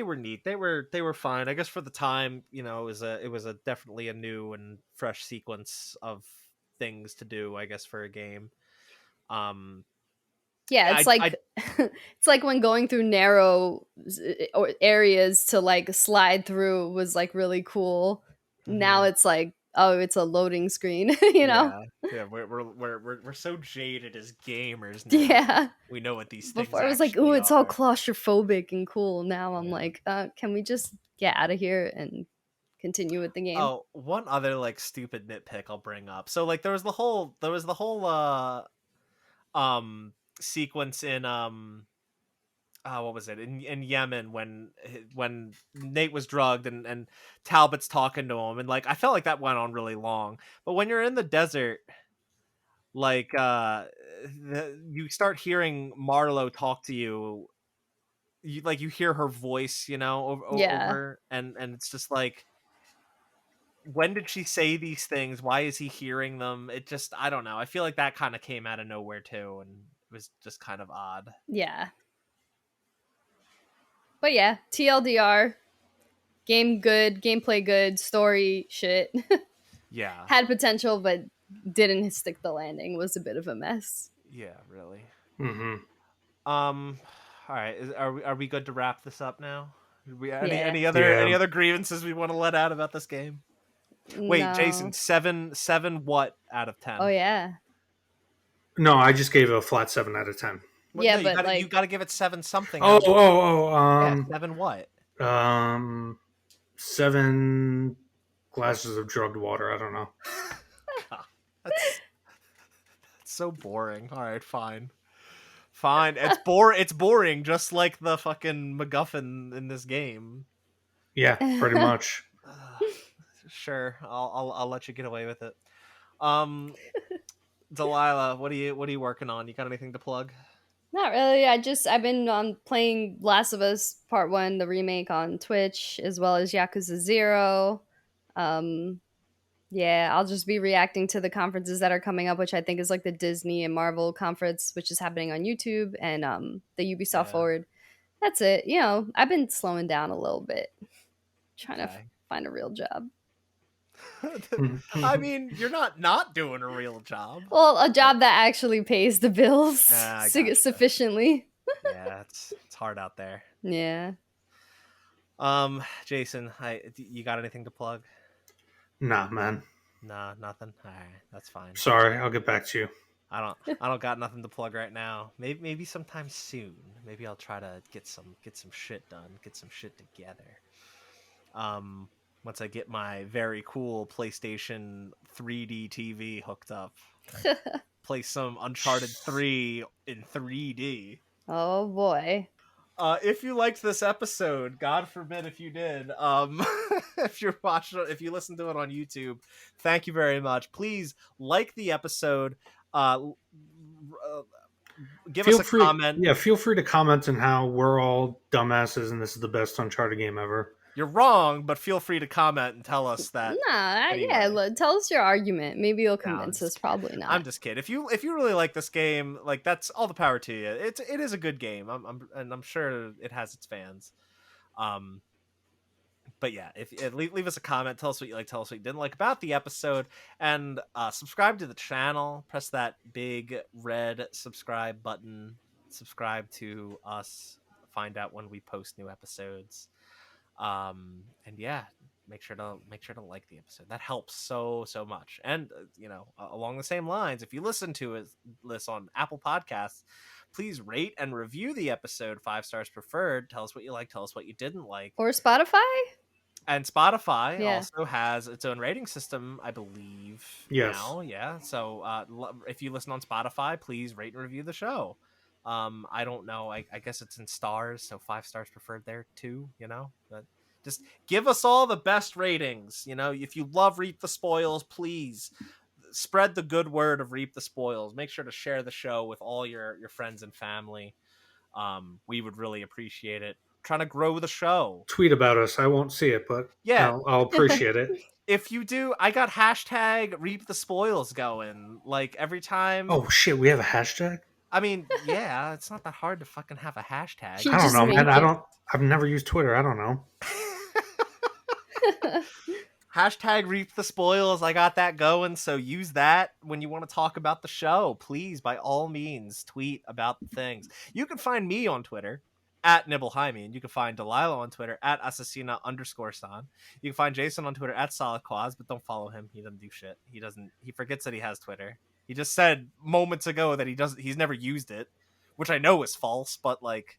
were neat. They were fine. I guess for the time, it was a definitely a new and fresh sequence of things to do, I guess, for a game. Um Yeah, it's I like I it's like when going through narrow or areas to like slide through was like really cool. Now mhm. it's like, oh, it's a loading screen, you know? Yeah. Yeah, we're so jaded as gamers now. Yeah. We know what these things Before I was like, "Ooh, actually it's all are. claustrophobic and cool." Now I'm Yeah. like, can we just get out of here and continue with the game? Oh, one other like stupid nitpick I'll bring up. So like there was the whole um sequence in what was it in Yemen when Nate was drugged and Talbot's talking to him, and like I felt like that went on really long. But when you're in the desert, like you start hearing Marlo talk to you, you hear her voice, Yeah. over, and it's just like, when did she say these things? Why is he hearing them? It just, I don't know. I feel like that kind of came out of nowhere too, and it was just kind of odd. Yeah. But yeah, TLDR, game good, gameplay good, story shit. Yeah. Had potential, but didn't stick the landing. Was a bit of a mess. Yeah, really. Mm-hmm. All right. Are we good to wrap this up now? We Yeah. any other grievances we want to let out about this game? Wait, Jason, No. seven what out of Oh 10? yeah. No, I just gave it a flat 7 out of 10. Well, Yeah, no, but you like gotta give it 7 something Oh, out of oh, oh. yeah. 7 what? 7 glasses of drugged water. I don't know. God, that's so boring. All right, fine. Fine. It's boring, just like the fucking MacGuffin in this game. Yeah, pretty much. Sure, I'll let you get away with it. Um, Delilah, what are you working on? You got anything to plug? Not really. I've been playing Last of Us Part 1, the remake on Twitch, as well as Yakuza 0. Um yeah, I'll just be reacting to the conferences that are coming up, which I think is like the Disney and Marvel conference, which is happening on YouTube, and the Ubisoft Yeah. Forward. That's it. I've been slowing down a little bit, trying to Okay. find a real job. I mean, you're not doing a real job. Well, a job that actually pays the bills I gotcha. sufficiently. Yeah, it's hard out there. Yeah. Jason, you got anything to plug? Nah, man. Nah, nothing. All right, that's fine. Sorry, I'll get back to you. I don't got nothing to plug right now. Maybe sometime soon. Maybe I'll try to get some shit done, get some shit together. Once I get my very cool PlayStation 3D TV hooked up, play some Uncharted 3 in 3D. Oh boy. If you liked this episode, God forbid if you did, if you listen to it on YouTube, thank you very much. Please like the episode. Give us a comment. Yeah, feel free to comment on how we're all dumbasses and this is the best Uncharted game ever. You're wrong, but feel free to comment and tell us that. Nah, anyway. yeah. Tell us your argument. Maybe you'll No, convince us. Probably not. I'm just kidding. If you really like this game, like, that's all the power to you. It is a good game. I'm sure it has its fans. But yeah, if leave us a comment, tell us what you like, tell us what you didn't like about the episode, and subscribe to the channel. Press that big red subscribe button. Subscribe to us. Find out when we post new episodes. And yeah, make sure to like the episode. That helps so much. And along the same lines, if you listen to this on Apple Podcasts, please rate and review the episode 5 stars preferred. Tell us what you like, tell us what you didn't like. Or Spotify. And Spotify Yeah. also has its own rating system, I believe. Yes. Now, yeah. So if you listen on Spotify, please rate and review the show. I don't know. I guess it's in stars, so 5 stars preferred there too. But just give us all the best ratings. If you love Reap the Spoils, please spread the good word of Reap the Spoils. Make sure to share the show with all your friends and family. We would really appreciate it. Trying to grow the show. Tweet about us. I won't see it, but yeah, I'll appreciate it. If you do, I got hashtag Reap the Spoils going. Like, every time. Oh shit, we have a hashtag? I mean, yeah, it's not that hard to fucking have a hashtag. You I don't just know, make man. it. I've never used Twitter. I don't know. Hashtag Reap the Spoils. I got that going, so use that when you want to talk about the show. Please, by all means, tweet about the things. You can find me on Twitter at Nibblehymene, and you can find Delilah on Twitter at Assassina_San. You can find Jason on Twitter at SolidQuaz, but don't follow him. He doesn't do shit. He forgets that he has Twitter. He just said moments ago that he's never used it, which I know is false, but like,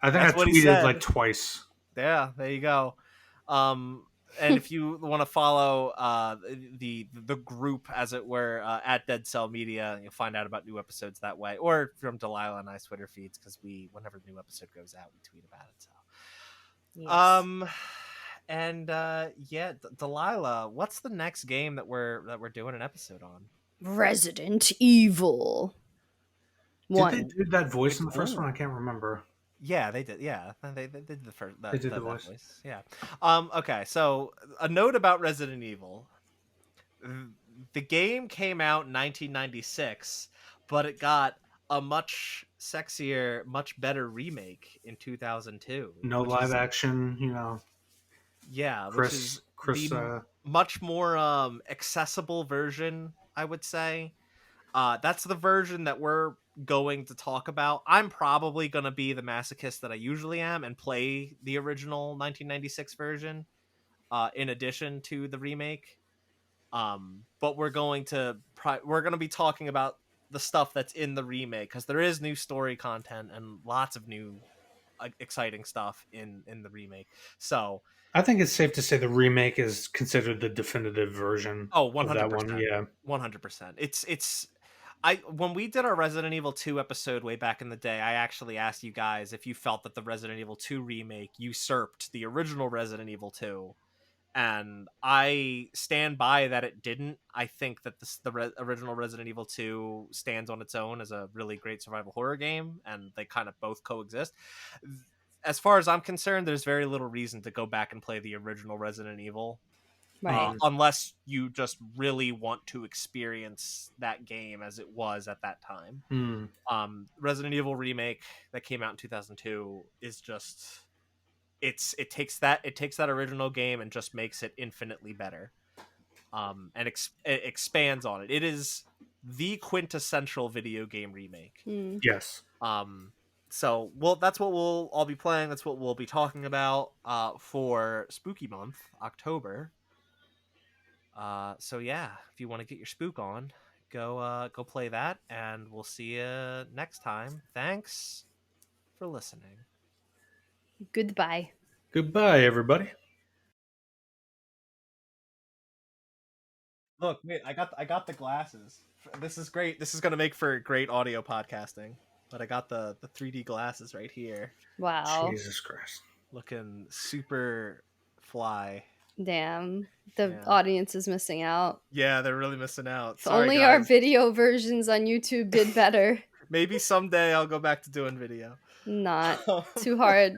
I think that's I what he tweeted said. like twice. Yeah, there you go. And if you want to follow the group, as it were, at Dead Cell Media, you'll find out about new episodes that way, or from Delilah and I's Twitter feeds, because whenever a new episode goes out, we tweet about it. So, Yes. and yeah, Delilah, what's the next game that we're doing an episode on? Resident Evil. Did they 1. do that voice Which in the first one? one? I can't remember. Yeah, they did. Yeah, they did the first They did the that voice. voice. Yeah. Okay, so a note about Resident Evil. The game came out in 1996, but it got a much sexier, much better remake in 2002, No which live is action, you know. which is Chris. the much more accessible version, I would say. That's the version that we're going to talk about. I'm probably going to be the masochist that I usually am and play the original 1996 version in addition to the remake. But we're going to be talking about the stuff that's in the remake, because there is new story content and lots of new exciting stuff in the remake. So I think it's safe to say the remake is considered the definitive version oh, of that one. 100%. Yeah. 100%. I when we did our Resident Evil 2 episode way back in the day, I actually asked you guys if you felt that the Resident Evil 2 remake usurped the original Resident Evil 2, and I stand by that it didn't. I think that original Resident Evil 2 stands on its own as a really great survival horror game, and they kind of both coexist. As far as I'm concerned, there's very little reason to go back and play the original Resident Evil, Right. unless you just really want to experience that game as it was at that time. Resident Evil remake that came out in 2002 is just it takes that original game and just makes it infinitely better, and it expands on it. It is the quintessential video game remake. Yes. So that's what we'll all be playing. That's what we'll be talking about for Spooky Month, October. So yeah, if you want to get your spook on, go play that, and we'll see you next time. Thanks for listening. Goodbye. Goodbye, everybody. Look, wait, I got the glasses. This is great. This is gonna make for great audio podcasting. But I got the 3D glasses right here, Wow. Jesus Christ. looking super fly. Damn. The Yeah. audience is missing out. Yeah, they're really missing out. If Sorry, only guys. our video versions on YouTube did better. Maybe someday I'll go back to doing video. Not too hard.